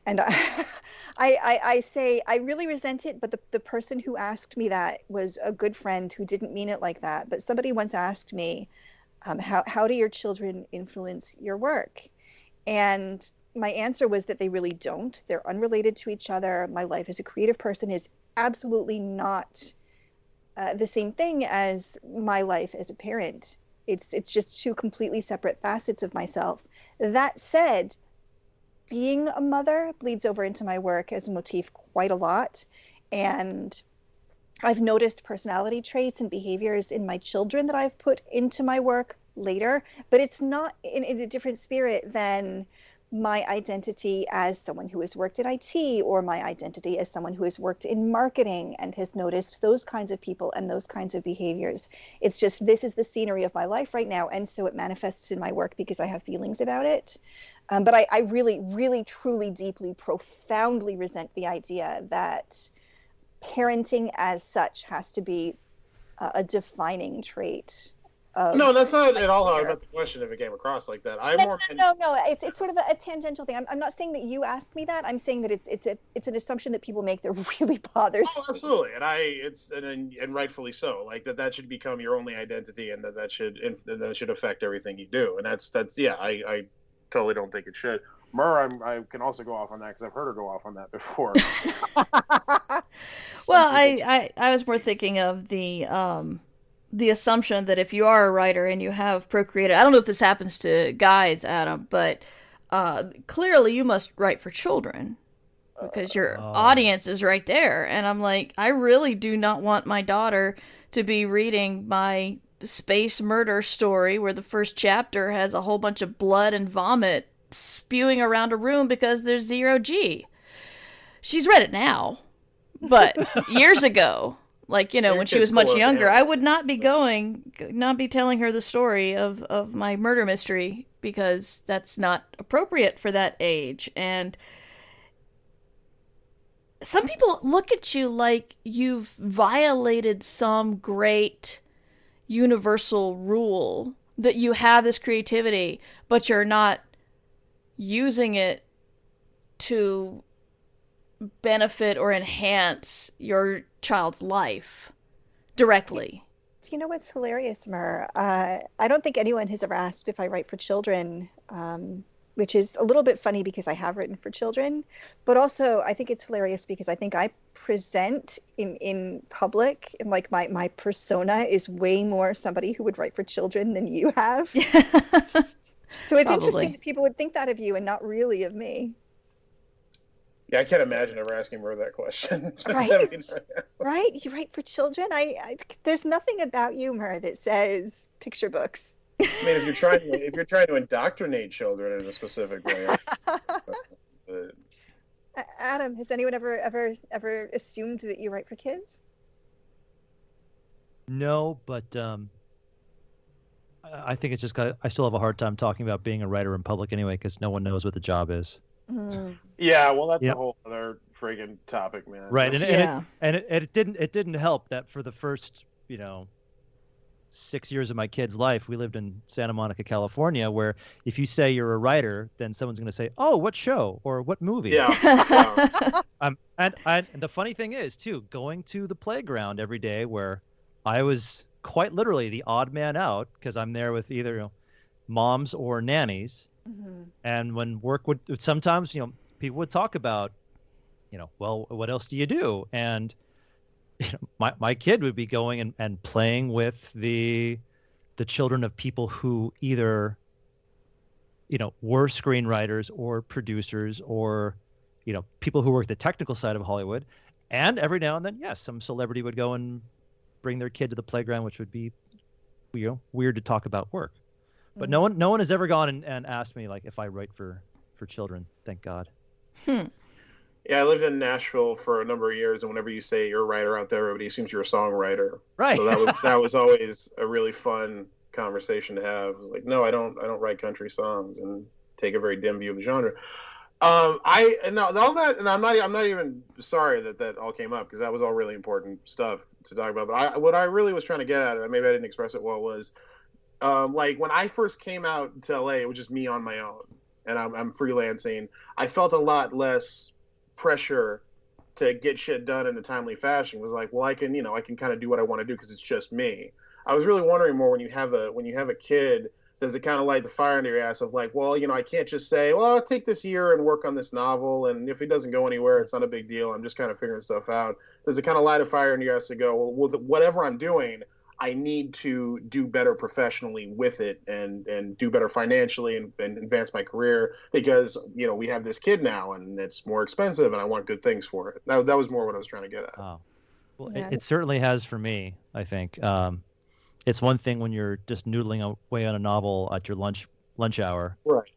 and I say I really resent it, but the person who asked me that was a good friend who didn't mean it like that. But somebody once asked me, how do your children influence your work? And my answer was that they really don't. They're unrelated to each other. My life as a creative person is absolutely not the same thing as my life as a parent. It's just two completely separate facets of myself. That said, being a mother bleeds over into my work as a motif quite a lot. And I've noticed personality traits and behaviors in my children that I've put into my work later, but it's not in a different spirit than my identity as someone who has worked in IT, or my identity as someone who has worked in marketing and has noticed those kinds of people and those kinds of behaviors. It's just, this is the scenery of my life right now, and so it manifests in my work because I have feelings about it. But I really, really, truly, deeply, profoundly resent the idea that parenting as such has to be a defining trait No, that's not at all how I meant the question if it came across like that. No. It's sort of a tangential thing. I'm not saying that you asked me that. I'm saying that it's an assumption that people make that really bothers me. Absolutely, and rightfully so. Like that should become your only identity, and that should affect everything you do. And that's I totally don't think it should. Mur, I can also go off on that because I've heard her go off on that before. Well, I was more thinking of the assumption that if you are a writer and you have procreated, I don't know if this happens to guys, Adam, but clearly you must write for children because your audience is right there. And I'm like, I really do not want my daughter to be reading my space murder story where the first chapter has a whole bunch of blood and vomit spewing around a room because there's 0G. She's read it now, but years ago, like, when she was much younger, I would not be telling her the story of my murder mystery because that's not appropriate for that age. And some people look at you like you've violated some great universal rule that you have this creativity, but you're not using it to benefit or enhance your child's life directly. You know what's hilarious, Mur? I don't think anyone has ever asked if I write for children, which is a little bit funny because I have written for children, but also I think it's hilarious because I think I present in public, and like my persona is way more somebody who would write for children than you have. So it's interesting that people would think that of you and not really of me. Yeah, I can't imagine ever asking her that question. Right? Right? You write for children? There's nothing about you, Mur, that says picture books. I mean, if you're trying to indoctrinate children in a specific way. Adam, has anyone ever assumed that you write for kids? No, but I think it's just I still have a hard time talking about being a writer in public anyway because no one knows what the job is. Yeah, well, that's a whole other friggin' topic, man. Right, and it didn't help that for the first 6 years of my kid's life, we lived in Santa Monica, California, where if you say you're a writer, then someone's going to say, "Oh, what show or what movie?" Yeah. And the funny thing is too, going to the playground every day where I was quite literally the odd man out because I'm there with either moms or nannies. Mm-hmm. And when work would sometimes, people would talk about, well, what else do you do? And my kid would be going and playing with the children of people who either, were screenwriters or producers or, people who work the technical side of Hollywood. And every now and then, yes, some celebrity would go and bring their kid to the playground, which would be, weird to talk about work. But no one has ever gone and asked me like if I write for children. Thank God. Yeah, I lived in Nashville for a number of years, and whenever you say you're a writer out there, everybody assumes you're a songwriter. Right. So that was always a really fun conversation to have. It was like, no, I don't write country songs, and take a very dim view of the genre. All that, and I'm not even sorry that all came up because that was all really important stuff to talk about. But what I really was trying to get at, and maybe I didn't express it well, was like when I first came out to LA, it was just me on my own, and I'm freelancing. I felt a lot less pressure to get shit done in a timely fashion. It was like, well, I can kind of do what I want to do because it's just me. I was really wondering more when you have a kid, does it kind of light the fire under your ass of like, well, I can't just say, well, I'll take this year and work on this novel, and if it doesn't go anywhere, it's not a big deal. I'm just kind of figuring stuff out. Does it kind of light a fire under your ass to go, well, with whatever I'm doing, I need to do better professionally with it and do better financially and advance my career because, we have this kid now and it's more expensive and I want good things for it. That was more what I was trying to get at. Oh. Well, yeah. It certainly has for me, I think. It's one thing when you're just noodling away on a novel at your lunch hour. Right.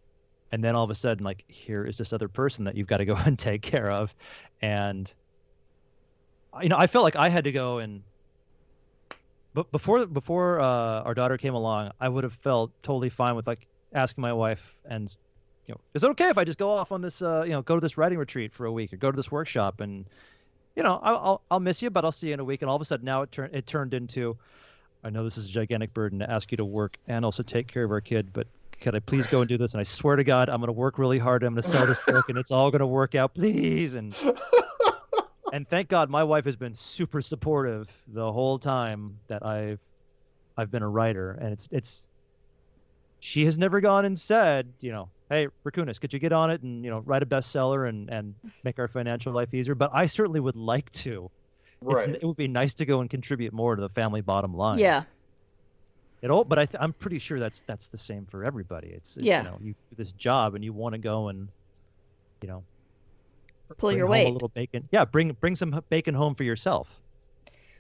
And then all of a sudden, like, here is this other person that you've got to go and take care of. And, I felt like I had to go and, but before our daughter came along, I would have felt totally fine with like asking my wife and, is it okay if I just go off on this, go to this writing retreat for a week or go to this workshop and, I'll miss you, but I'll see you in a week. And all of a sudden now it turned into, I know this is a gigantic burden to ask you to work and also take care of our kid, but could I please go and do this? And I swear to God, I'm going to work really hard. I'm going to sell this book, and it's all going to work out, please. And thank God, my wife has been super supportive the whole time that I've been a writer, and it's she has never gone and said, hey, Rakunas, could you get on it and write a bestseller and make our financial life easier? But I certainly would like to. Right. It would be nice to go and contribute more to the family bottom line. Yeah. But I'm pretty sure that's the same for everybody. It's Yeah. You do this job and you want to go and Pull bring your home weight. a little bacon. Yeah, bring some bacon home for yourself.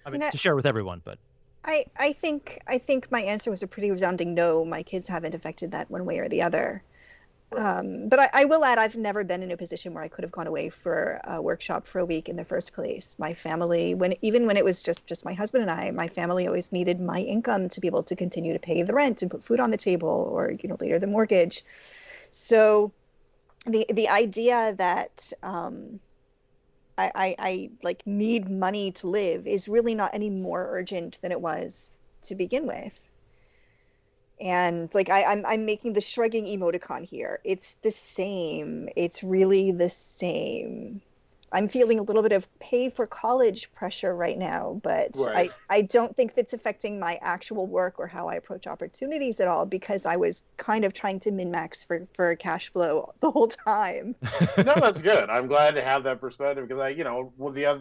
I mean, to share with everyone, but I think my answer was a pretty resounding no. My kids haven't affected that one way or the other. But I will add, I've never been in a position where I could have gone away for a workshop for a week in the first place. My family, even when it was just my husband and I, my family always needed my income to be able to continue to pay the rent and put food on the table, or later the mortgage. So the idea that I like need money to live is really not any more urgent than it was to begin with. And like I'm making the shrugging emoticon here. It's the same. It's really the same. I'm feeling a little bit of pay for college pressure right now, but Right. I don't think that's affecting my actual work or how I approach opportunities at all, because I was kind of trying to min-max for cash flow the whole time. No, that's good. I'm glad to have that perspective, because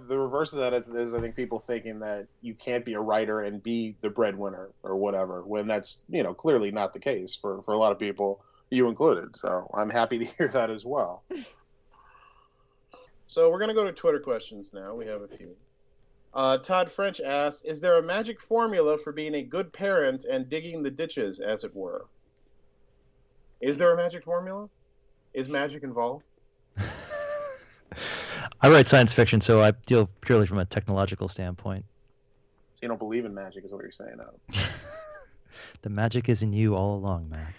the reverse of that is I think people thinking that you can't be a writer and be the breadwinner or whatever, when that's clearly not the case for a lot of people, you included. So I'm happy to hear that as well. So we're going to go to Twitter questions now. We have a few. Todd French asks, is there a magic formula for being a good parent and digging the ditches, as it were? Is there a magic formula? Is magic involved? I write science fiction, so I deal purely from a technological standpoint. So you don't believe in magic is what you're saying, Adam. The magic is in you all along, Matt.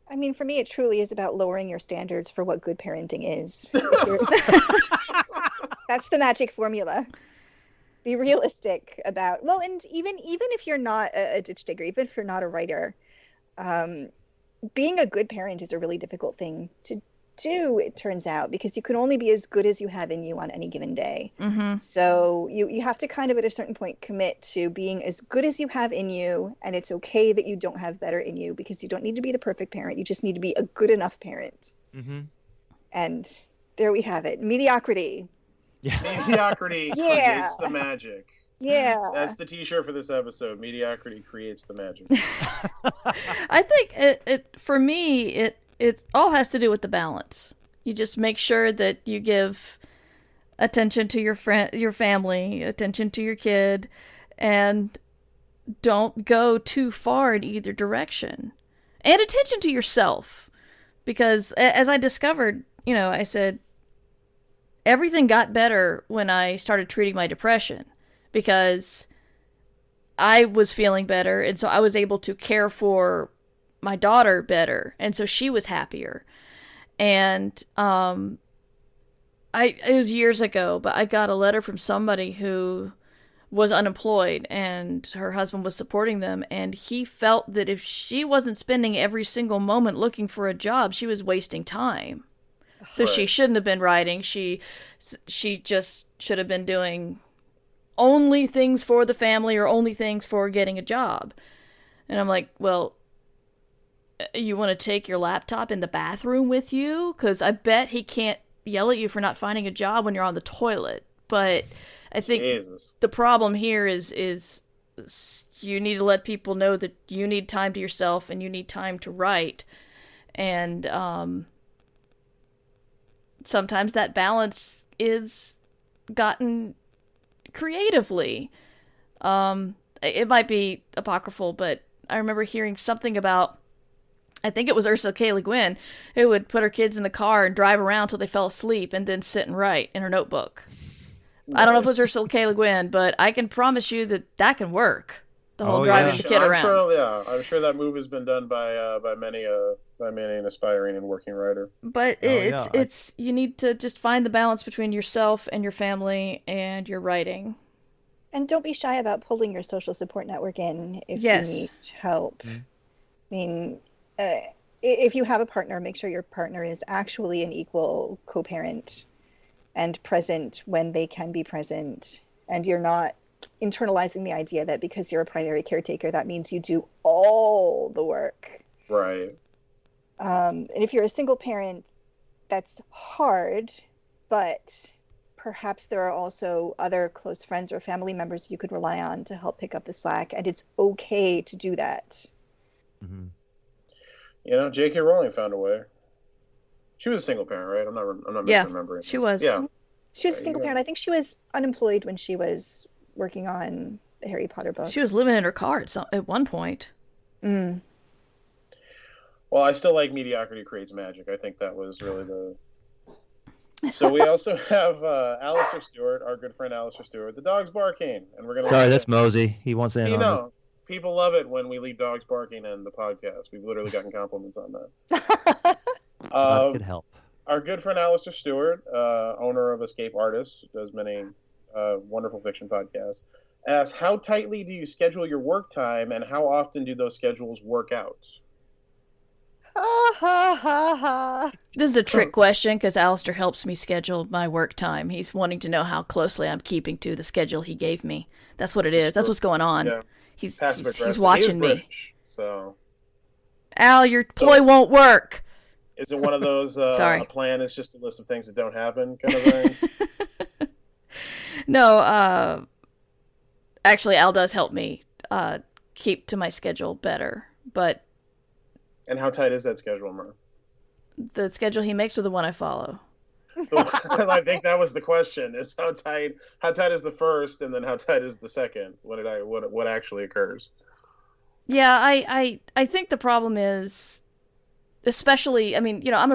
I mean, for me, it truly is about lowering your standards for what good parenting is. That's the magic formula. Be realistic about, well, and even if you're not a ditch digger, even if you're not a writer, being a good parent is a really difficult thing to do, it turns out, because you can only be as good as you have in you on any given day. Mm-hmm. So you have to kind of at a certain point commit to being as good as you have in you, and it's okay that you don't have better in you, because you don't need to be the perfect parent. You just need to be a good enough parent. Mm-hmm. And there we have it. Mediocrity. Yeah. Mediocrity Yeah. creates the magic. Yeah. That's the t-shirt for this episode. Mediocrity creates the magic. I think it for me it all has to do with the balance. You just make sure that you give attention to your family, attention to your kid, and don't go too far in either direction. And attention to yourself, because as I discovered, I said everything got better when I started treating my depression, because I was feeling better, and so I was able to care for my daughter better, and so she was happier. And it was years ago, but I got a letter from somebody who was unemployed, and her husband was supporting them, and he felt that if she wasn't spending every single moment looking for a job, she was wasting time. So she Right. shouldn't have been writing. She just should have been doing only things for the family or only things for getting a job. And I'm like, well, you want to take your laptop in the bathroom with you? Because I bet he can't yell at you for not finding a job when you're on the toilet. But I think Jesus. the problem here is you need to let people know that you need time to yourself and you need time to write. And sometimes that balance is gotten creatively. It might be apocryphal, but I remember hearing something about, I think it was Ursula K. Le Guin, who would put her kids in the car and drive around till they fell asleep and then sit and write in her notebook. I don't know if it was Ursula K. Le Guin, but I can promise you that can work. The whole Oh, driving yeah. the kid around. I'm sure that move has been done by many an aspiring and working writer. But Oh, yeah. it's you need to just find the balance between yourself and your family and your writing. And don't be shy about pulling your social support network in if Yes. you need help. Mhm. I mean, if you have a partner, make sure your partner is actually an equal co-parent and present when they can be present. And you're not internalizing the idea that because you're a primary caretaker, that means you do all the work. Right. And if you're a single parent, that's hard, but perhaps there are also other close friends or family members you could rely on to help pick up the slack, and it's okay to do that. Hmm. J.K. Rowling found a way. She was a single parent, right? I'm not Yeah, misremembering. she was. Yeah. She was a There you single go. parent. I think she was unemployed when she was working on the Harry Potter books. She was living in her car at one point. Mm. Well, I still like mediocrity creates magic. I think that was really the. So we also have Alistair Stewart, our good friend Alistair Stewart. The dog's barking, and we're gonna. Sorry, that's Mosey. He wants in on this. People love it when we leave dogs barking in the podcast. We've literally gotten compliments on that. That could help. Our good friend Alistair Stewart, owner of Escape Artists, does many wonderful fiction podcasts, asks, how tightly do you schedule your work time, and how often do those schedules work out? Ha ha ha ha. This is a trick question because Alistair helps me schedule my work time. He's wanting to know how closely I'm keeping to the schedule he gave me. That's what it is. That's what's going on. Yeah, He's passive-aggressive. watching He is me. British, so Al, your ploy won't work. is it one of those Sorry. a plan is just a list of things that don't happen kind of things? No, actually, Al does help me keep to my schedule better. But And how tight is that schedule, Mer? the schedule he makes or the one I follow? I think that was the question: is how tight is the first, and then how tight is the second? What actually occurs? Yeah, I think the problem is, especially, I mean, I'm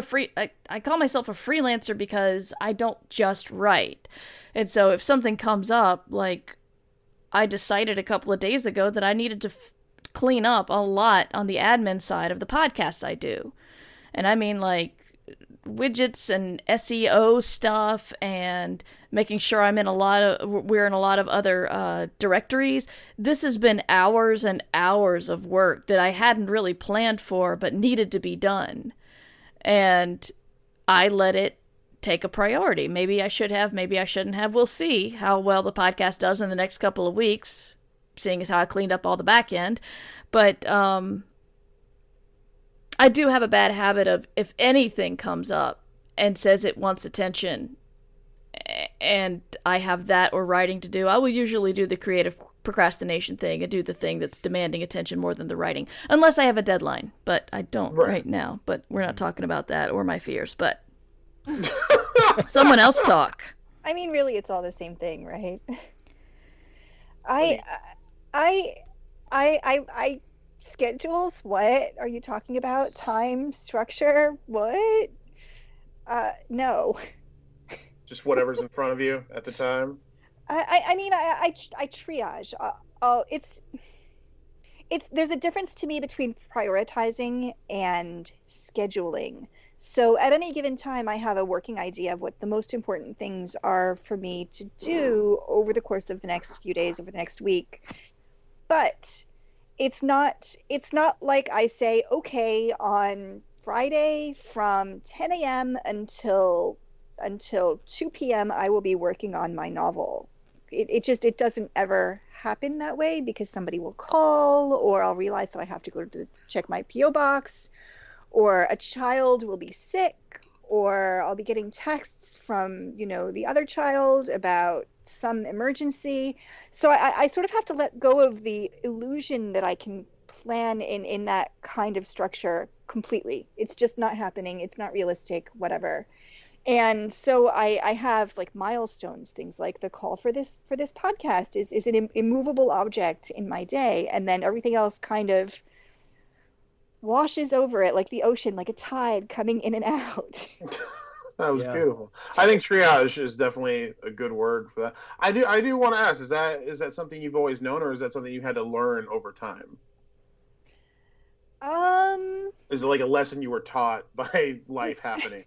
I call myself a freelancer because I don't just write. And so if something comes up, like I decided a couple of days ago that I needed to clean up a lot on the admin side of the podcasts I do. And I mean like widgets and SEO stuff and making sure we're in a lot of other directories. This has been hours and hours of work that I hadn't really planned for but needed to be done. And I let it take a priority. Maybe I should have, maybe I shouldn't have. We'll see how well the podcast does in the next couple of weeks, seeing as how I cleaned up all the back end. But I do have a bad habit of, if anything comes up and says it wants attention and I have that or writing to do, I will usually do the creative procrastination thing and do the thing that's demanding attention more than the writing, unless I have a deadline. But I don't right now. But we're not talking about that or my fears. But someone else talk. I mean, really, it's all the same thing, right? I schedules. What are you talking about? Time, structure. What? No. Just whatever's in front of you at the time. I mean, I triage. There's a difference to me between prioritizing and scheduling. So at any given time, I have a working idea of what the most important things are for me to do over the course of the next few days, over the next week. But it's not like I say, okay, on Friday from 10 a.m. until 2 p.m. I will be working on my novel. It doesn't ever happen that way because somebody will call, or I'll realize that I have to go to check my P.O. box, or a child will be sick, or I'll be getting texts from, the other child about some emergency. So I sort of have to let go of the illusion that I can plan in that kind of structure completely. It's just not happening. It's not realistic, whatever. And so I have like milestones, things like the call for this podcast is an immovable object in my day, and then everything else kind of washes over it like the ocean, like a tide coming in and out. That was beautiful. I think triage is definitely a good word for that. I do want to ask, is that something you've always known, or is that something you had to learn over time? Is it like a lesson you were taught by life happening?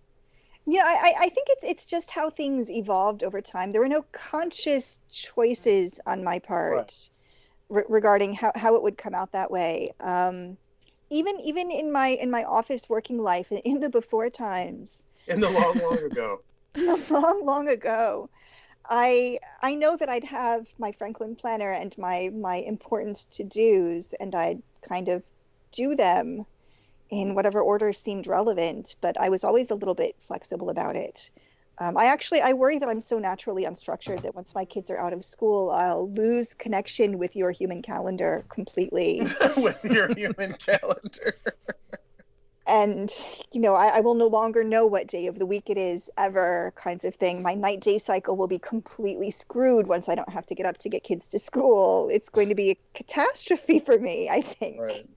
Yeah, I think it's just how things evolved over time. There were no conscious choices on my part regarding how it would come out that way. Even in my office working life, in the before times, In the long, long ago. long ago, I know that I'd have my Franklin planner and my important to-dos, and I'd kind of do them in whatever order seemed relevant, but I was always a little bit flexible about it. I worry that I'm so naturally unstructured that once my kids are out of school, I'll lose connection with your human calendar completely. With your human calendar. And, I will no longer know what day of the week it is ever, kinds of thing. My night-day cycle will be completely screwed once I don't have to get up to get kids to school. It's going to be a catastrophe for me, I think. Right.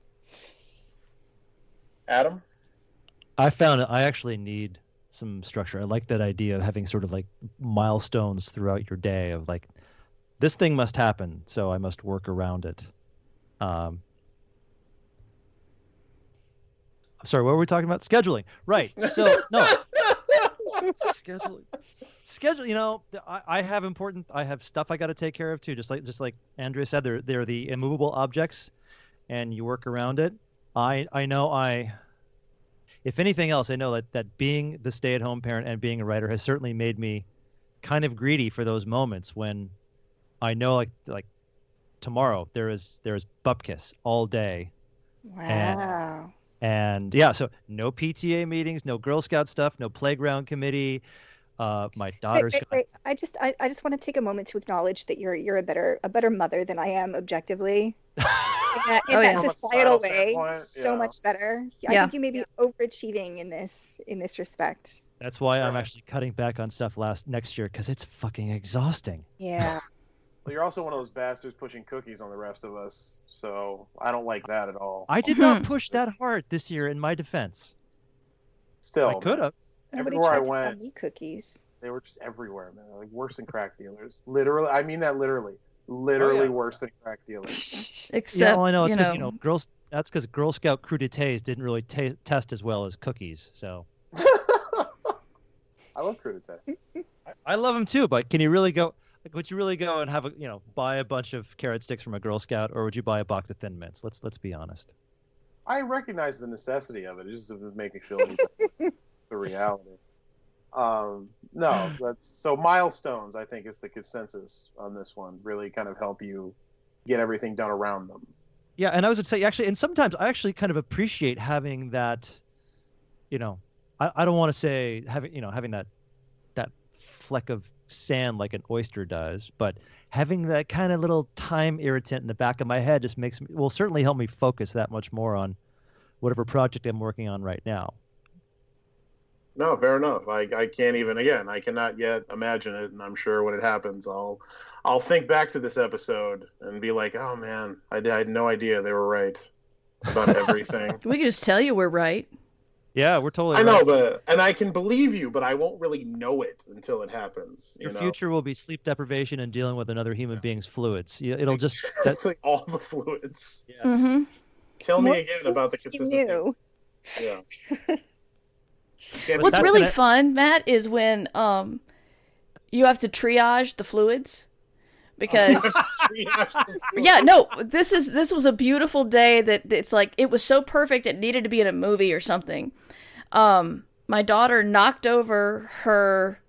Adam? I found I actually need some structure. I like that idea of having sort of like milestones throughout your day of like, this thing must happen, so I must work around it. Sorry, what were we talking about? Scheduling. Right. So, no. Scheduling. I have stuff I got to take care of too. Just like Andrea said, they're the immovable objects, and you work around it. I know if anything else, I know that being the stay-at-home parent and being a writer has certainly made me kind of greedy for those moments when I know like tomorrow there is Bupkis all day. Wow. And yeah, so no PTA meetings, no Girl Scout stuff, no playground committee. My daughter's. Wait. I just want to take a moment to acknowledge that you're a better mother than I am objectively. In that societal way, so much better. I think you may be overachieving in this respect. That's why I'm actually cutting back on stuff next year, because it's fucking exhausting. Yeah. Well, you're also one of those bastards pushing cookies on the rest of us, so I don't like that at all. I did not push that hard this year, in my defense. Still, I could have. Nobody everywhere tried I to went, sell me cookies. they were just everywhere, man. Like worse than crack dealers. Literally, I mean that literally. Literally worse than crack dealers. Except, I know it's because that's because Girl Scout crudités didn't really test as well as cookies. So I love crudité. I love them too, but can you really go? Like, would you really go and have buy a bunch of carrot sticks from a Girl Scout, or would you buy a box of Thin Mints? Let's be honest. I recognize the necessity of it. It just doesn't make me feel any better. The reality. No, so milestones, I think, is the consensus on this one. Really kind of help you get everything done around them. Yeah, and I was going to say, actually, and sometimes I actually kind of appreciate having that, I don't want to say having that fleck of sand like an oyster does, but having that kind of little time irritant in the back of my head just will certainly help me focus that much more on whatever project I'm working on right now. No, fair enough. I can't even, again, I cannot yet imagine it, and I'm sure when it happens, I'll think back to this episode and be like, oh man, I had no idea they were right about everything. We can just tell you we're right. Yeah, we're totally I right. know, and I can believe you, but I won't really know it until it happens. Your future will be sleep deprivation and dealing with another human being's fluids. It'll just all the fluids. Yeah. Mm-hmm. Tell me again about the consistency. New. Yeah. What's really fun, Matt, is when you have to triage the fluids. Because this was a beautiful day that it's like it was so perfect it needed to be in a movie or something. My daughter knocked over her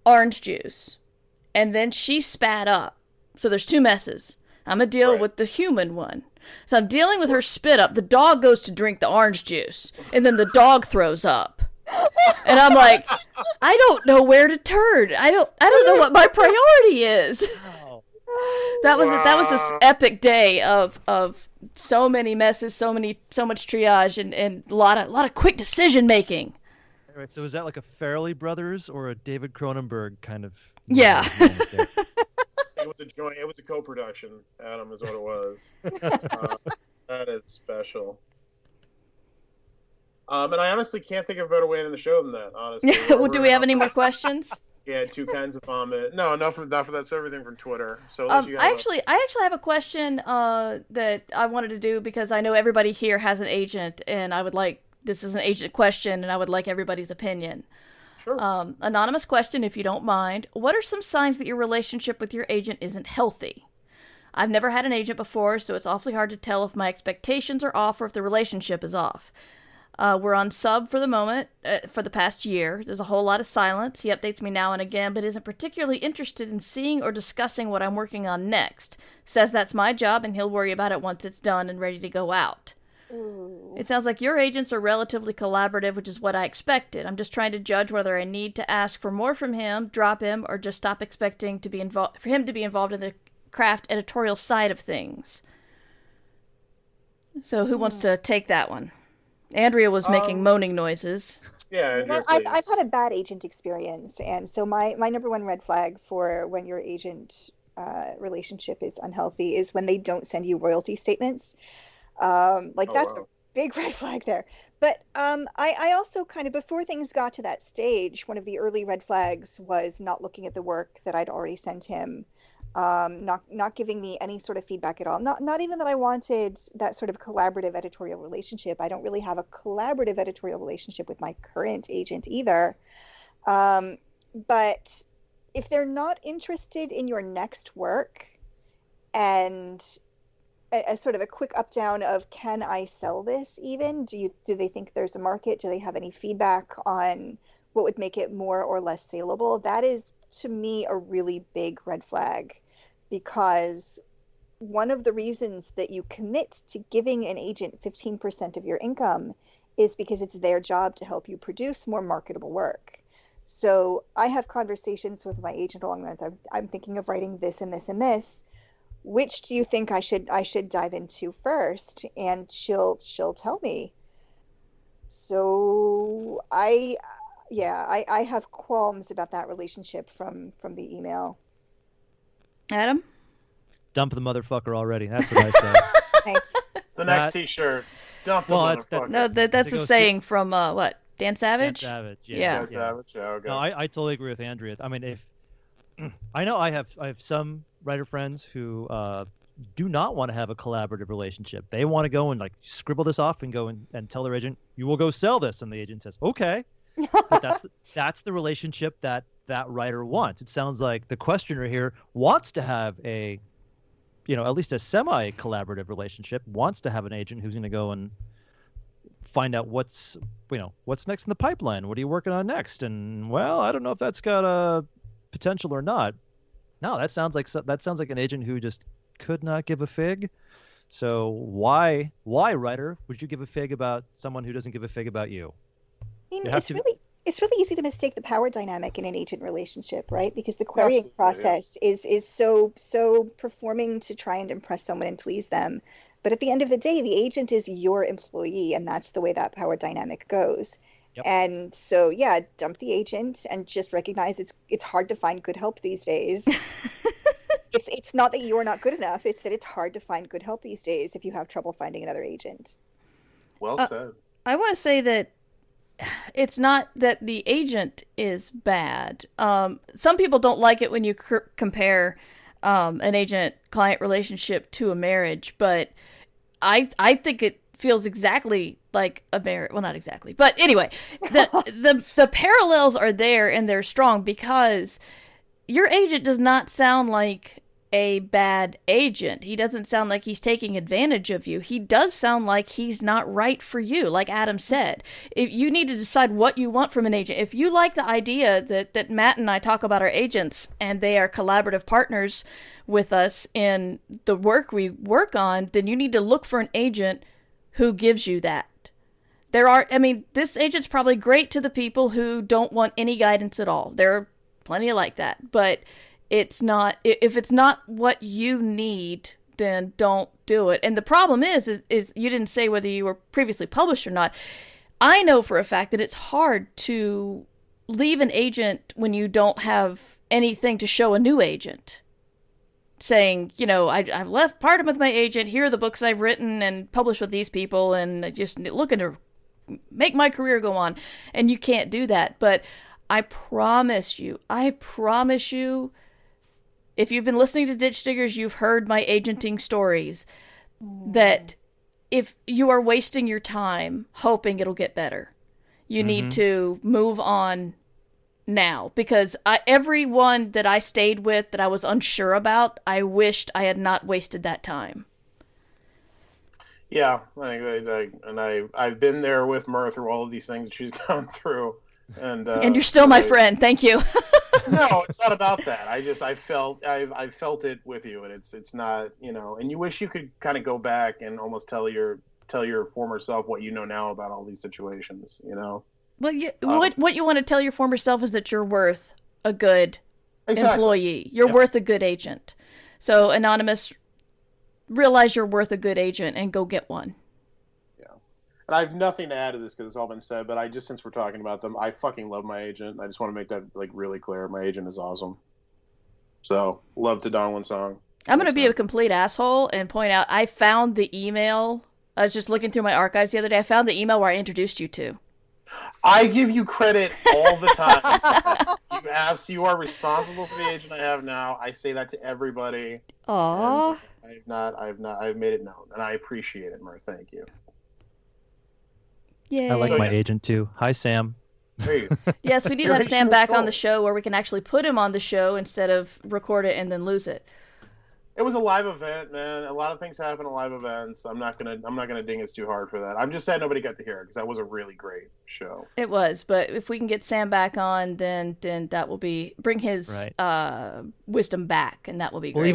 orange juice and then she spat up. So there's two messes. I'm gonna deal with the human one. So I'm dealing with her spit up. The dog goes to drink the orange juice and then the dog throws up. And I'm like, I don't know where to turn. I don't know what my priority is. That was this epic day of so many messes, so much triage, and a lot of quick decision making. All right, so is that like a Farrelly Brothers or a David Cronenberg kind of? Yeah. It was a joint. It was a co-production. Adam is what it was. That is special. And I honestly can't think of a better way to end the show than that. Honestly. Do we have any more questions? Yeah, two kinds of vomit. No, enough of that. That's everything from Twitter. So I actually have a question that I wanted to do because I know everybody here has an agent, and this is an agent question, and I would like everybody's opinion. Sure. Anonymous question, if you don't mind. What are some signs that your relationship with your agent isn't healthy? I've never had an agent before, so it's awfully hard to tell if my expectations are off or if the relationship is off. We're on sub for the moment, for the past year. There's a whole lot of silence. He updates me now and again, but isn't particularly interested in seeing or discussing what I'm working on next. Says that's my job and he'll worry about it once it's done and ready to go out. Ooh. It sounds like your agents are relatively collaborative, which is what I expected. I'm just trying to judge whether I need to ask for more from him, drop him, or just stop expecting to be for him to be involved in the craft editorial side of things. So who wants to take that one? Andrea was making moaning noises. Yeah, Andrea, Well, please. I've had a bad agent experience, and so my number one red flag for when your agent relationship is unhealthy is when they don't send you royalty statements. That's wow. a big red flag there. But I also kind of, before things got to that stage, one of the early red flags was not looking at the work that I'd already sent him, not giving me any sort of feedback at all. Not even that I wanted that sort of collaborative editorial relationship. I don't really have a collaborative editorial relationship with my current agent either. But if they're not interested in your next work, and a sort of a quick up down of, can I sell this even? Do they think there's a market? Do they have any feedback on what would make it more or less saleable? That is, to me, a really big red flag, because one of the reasons that you commit to giving an agent 15% of your income is because it's their job to help you produce more marketable work. So I have conversations with my agent along the lines, I'm thinking of writing this and this and this. Which do you think I should dive into first? And she'll tell me. So I have qualms about that relationship from the email. Adam? Dump the motherfucker already. That's what I say. Thanks. The next That- T-shirt. Dump the Well, that's- motherfucker. No, that's To a go saying from, what, Dan Dan Savage? Savage. Yeah. That's Savage. Yeah, okay. No, I totally agree with Andrea. I mean, if I know I have some writer friends who do not want to have a collaborative relationship. They want to go and like scribble this off and go and tell their agent, "You will go sell this," and the agent says, "Okay." But that's the relationship that writer wants. It sounds like the questioner here wants to have a, at least a semi-collaborative relationship. Wants to have an agent who's going to go and find out what's next in the pipeline. What are you working on next? And well, I don't know if that's got a potential or not. No, that sounds like an agent who just could not give a fig. So why writer would you give a fig about someone who doesn't give a fig about you? I mean, You have it's to- really easy to mistake the power dynamic in an agent relationship, right? Because the querying Absolutely, process is so performing to try and impress someone and please them. But at the end of the day, the agent is your employee, and that's the way that power dynamic goes. Yep. And so, yeah, dump the agent and just recognize it's hard to find good help these days. It's not that you're not good enough. It's that it's hard to find good help these days if you have trouble finding another agent. Well said. I want to say that it's not that the agent is bad. Some people don't like it when you compare an agent-client relationship to a marriage, but I think it feels exactly like a marriage. Well, not exactly, but anyway, the parallels are there and they're strong, because your agent does not sound like a bad agent. He doesn't sound like he's taking advantage of you. He does sound like he's not right for you, like Adam said. If you need to decide what you want from an agent. If you like the idea that Matt and I talk about our agents and they are collaborative partners with us in the work we work on, then you need to look for an agent who gives you that. This agent's probably great to the people who don't want any guidance at all. There are plenty like that, but it's not, if it's not what you need, then don't do it. And the problem is you didn't say whether you were previously published or not. I know for a fact that it's hard to leave an agent when you don't have anything to show a new agent. Saying, I've left part of with my agent, here are the books I've written and published with these people, and just looking to make my career go on. And you can't do that. But I promise you, if you've been listening to Ditch Diggers, you've heard my agenting stories, that if you are wasting your time hoping it'll get better, you need to move on now, because everyone that I stayed with that I was unsure about, I wished I had not wasted that time. Yeah, I've been there with Mer through all of these things that she's gone through, and you're still my friend. Thank you. No, it's not about that. I felt it with you, and it's not, and you wish you could kind of go back and almost tell your former self what you know now about all these situations. Well, what you want to tell your former self is that you're worth a good employee. You're worth a good agent. So, Anonymous, realize you're worth a good agent and go get one. Yeah. And I have nothing to add to this because it's all been said, but since we're talking about them, I fucking love my agent. I just want to make that really clear. My agent is awesome. So, love to Donglin Song. I'm going to be a complete asshole and point out I found the email. I was just looking through my archives the other day. I found the email where I introduced you to. I give you credit all the time. You are responsible for the agent I have now. I say that to everybody. Aww. I've made it known, and I appreciate it, Mer. Thank you. Yay. I like my agent too. Hi, Sam. There you go. Yes, we need to have Sam back on the show where we can actually put him on the show instead of record it and then lose it. It was a live event, man. A lot of things happen at live events. I'm not gonna ding us too hard for that. I'm just sad nobody got to hear it because that was a really great show. It was, but if we can get Sam back on, then that will bring his wisdom back, and that will be great. Well,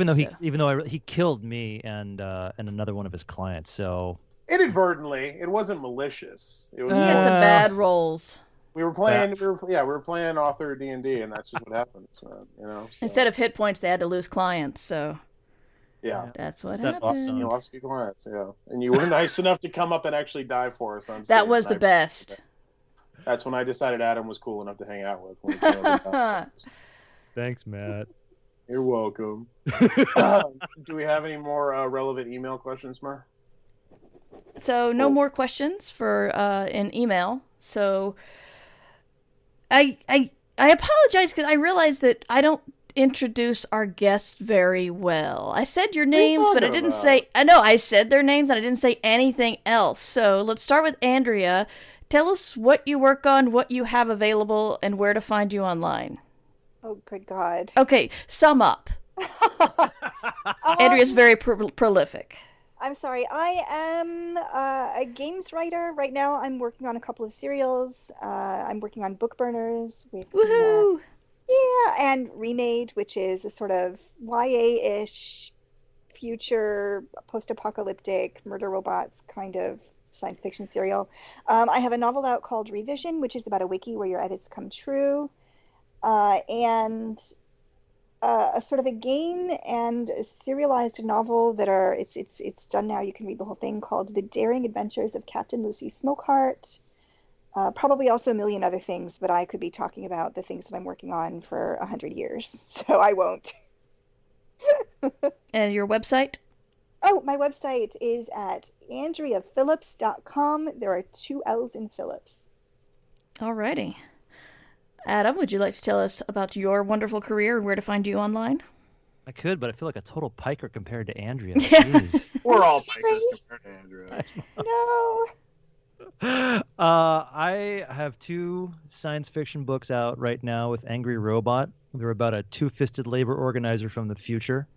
even though he killed me and another one of his clients, so inadvertently, it wasn't malicious. It was. He had some bad roles. We were playing author D&D, and that's just what happens. So. Instead of hit points, they had to lose clients. So. Yeah, that's what happened. You lost a few clients, yeah, and you were nice enough to come up and actually die for us on stage. That was the best. That's when I decided Adam was cool enough to hang out with. Thanks, Matt. You're welcome. Do we have any more relevant email questions, Mer? So no more questions for an email. So I apologize because I realized that I don't introduce our guests very well. I said your names, but I didn't say... I know, I said their names and I didn't say anything else. So let's start with Andrea. Tell us what you work on, what you have available, and where to find you online. Oh, good God. Okay, sum up. Andrea's very prolific. I'm sorry. I am a games writer. Right now I'm working on a couple of serials. I'm working on Bookburners with... Woohoo! Yeah, and Remade, which is a sort of YA-ish, future, post-apocalyptic, murder robots kind of science fiction serial. I have a novel out called Revision, which is about a wiki where your edits come true. And a sort of a game and a serialized novel that are, it's done now, you can read the whole thing, called The Daring Adventures of Captain Lucy Smokeheart. Probably also a million other things, but I could be talking about the things that I'm working on for 100 years, so I won't. And your website? Oh, my website is at AndreaPhillips.com. There are 2 L's in Phillips. Alrighty. Adam, would you like to tell us about your wonderful career and where to find you online? I could, but I feel like a total piker compared to Andrea. We're all pikers compared to Andrea. No. I have 2 science fiction books out right now with Angry Robot. They're about a two-fisted labor organizer from the future.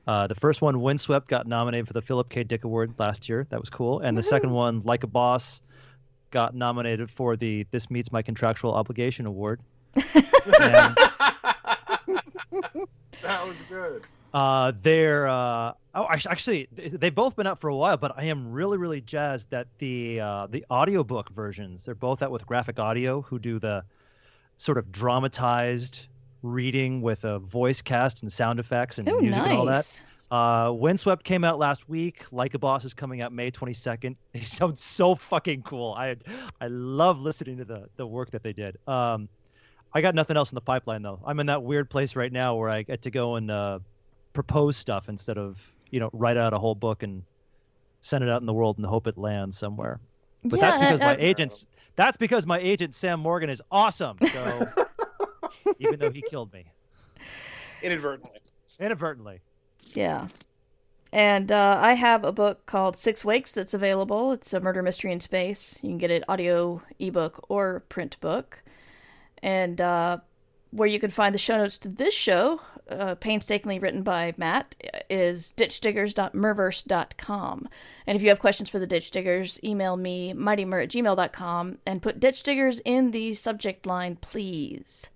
The first one, Windswept, got nominated for the Philip K. Dick Award last year. That was cool. And the second one, Like a Boss, got nominated for the This Meets My Contractual Obligation Award. That was good. Actually, they've both been out for a while, but I am really, really jazzed that the audiobook versions, they're both out with Graphic Audio, who do the sort of dramatized reading with a voice cast and sound effects and music and all that. Windswept came out last week. Like a Boss is coming out May 22nd. They sound so fucking cool. I love listening to the work that they did. I got nothing else in the pipeline, though. I'm in that weird place right now where I get to go and propose stuff instead of, write out a whole book and send it out in the world and hope it lands somewhere. But that's because my agent, Sam Morgan, is awesome. So even though he killed me. Inadvertently. Yeah. And I have a book called Six Wakes that's available. It's a murder mystery in space. You can get it audio, ebook, or print book. And where you can find the show notes to this show, painstakingly written by Matt, is ditchdiggers.merverse.com. And if you have questions for the Ditch Diggers, email me, mightymur@gmail.com, and put Ditch Diggers in the subject line, please.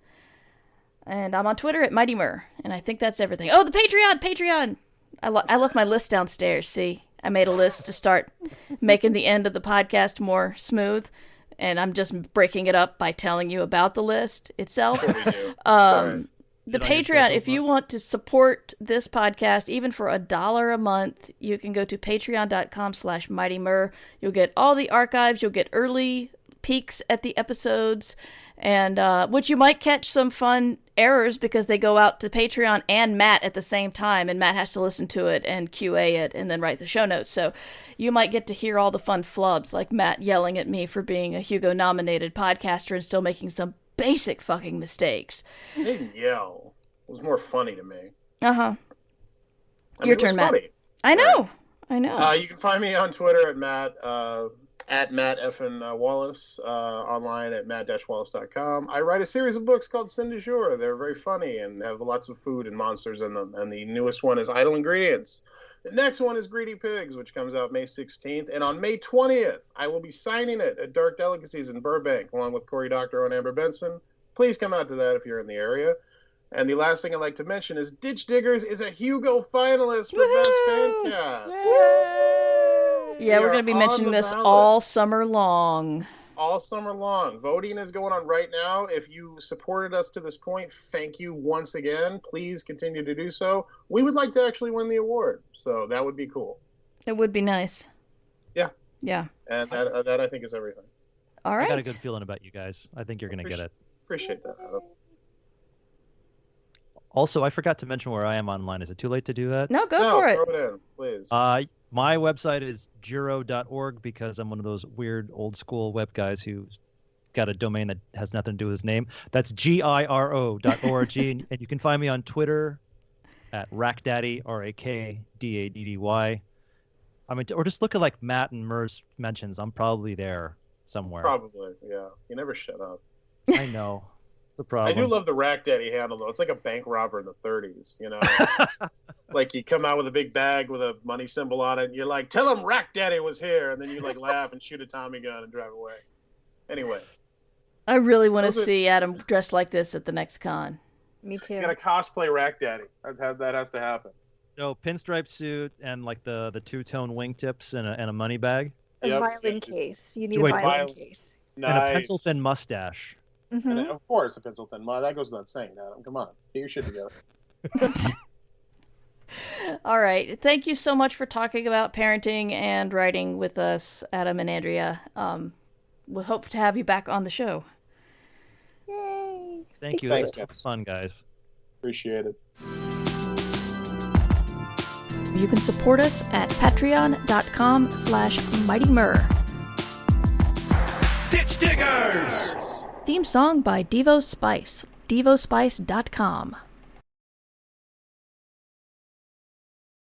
And I'm on Twitter at MightyMur, and I think that's everything. Oh, the Patreon! I left my list downstairs, see? I made a list to start making the end of the podcast more smooth, and I'm just breaking it up by telling you about the list itself. The Patreon, if you want to support this podcast, even for $1 a month, you can go to patreon.com/MightyMur. You'll get all the archives. You'll get early peeks at the episodes, and which you might catch some fun errors because they go out to Patreon and Matt at the same time, and Matt has to listen to it and QA it and then write the show notes. So you might get to hear all the fun flubs, like Matt yelling at me for being a Hugo-nominated podcaster and still making some basic fucking mistakes. I didn't yell. It was more funny to me. Uh-huh. Your Your turn, Matt. Funny. I know. You can find me on Twitter at Matt Effin Wallace, online at matt-wallace.com. I write a series of books called Sin du Jour. They're very funny and have lots of food and monsters in them. And the newest one is Idle Ingredients. The next one is Greedy Pigs, which comes out May 16th. And on May 20th, I will be signing it at Dark Delicacies in Burbank, along with Cory Doctorow and Amber Benson. Please come out to that if you're in the area. And the last thing I'd like to mention is Ditch Diggers is a Hugo finalist for Best Fancast. Yeah, we're going to be mentioning this all summer long. All summer long. Voting is going on right now. If you supported us to this point, thank you once again. Please continue to do so. We would like to actually win the award, so that would be cool. It would be nice. Yeah. Yeah. And that I think is everything. All right. I got a good feeling about you guys. I think you're going to get it. Appreciate that, Adam. Also, I forgot to mention where I am online. Is it too late to do that? No, go for it. Throw it in, please. My website is jiro.org because I'm one of those weird old school web guys who's got a domain that has nothing to do with his name. That's GIRO.org. and you can find me on Twitter at Rackdaddy, RAKDADDY. I mean, or just look at like Matt and Mur's mentions. I'm probably there somewhere. Probably, yeah. You never shut up. I know. The problem. I do love the Rack Daddy handle, though. It's like a bank robber in the 30s, you know? Like, you come out with a big bag with a money symbol on it, and you're like, tell him Rack Daddy was here, and then you, like, laugh and shoot a Tommy gun and drive away. Anyway. I really want to see Adam dressed like this at the next con. Me too. You got to cosplay Rack Daddy. That has to happen. No, pinstripe suit and, like, the two-tone wingtips and a money bag. A Yep. violin case. You need Wait, a violin case. Nice. And a pencil-thin mustache. Mm-hmm. And of course, a pencil thin. That goes without saying, Adam. Come on. Get your shit together. All right. Thank you so much for talking about parenting and writing with us, Adam and Andrea. We'll hope to have you back on the show. Yay. Thank you. Thanks, That was guys. fun, guys. Appreciate it. You can support us at patreon.com/mightymur. Ditch Diggers! Theme song by Devo Spice. DevoSpice.com.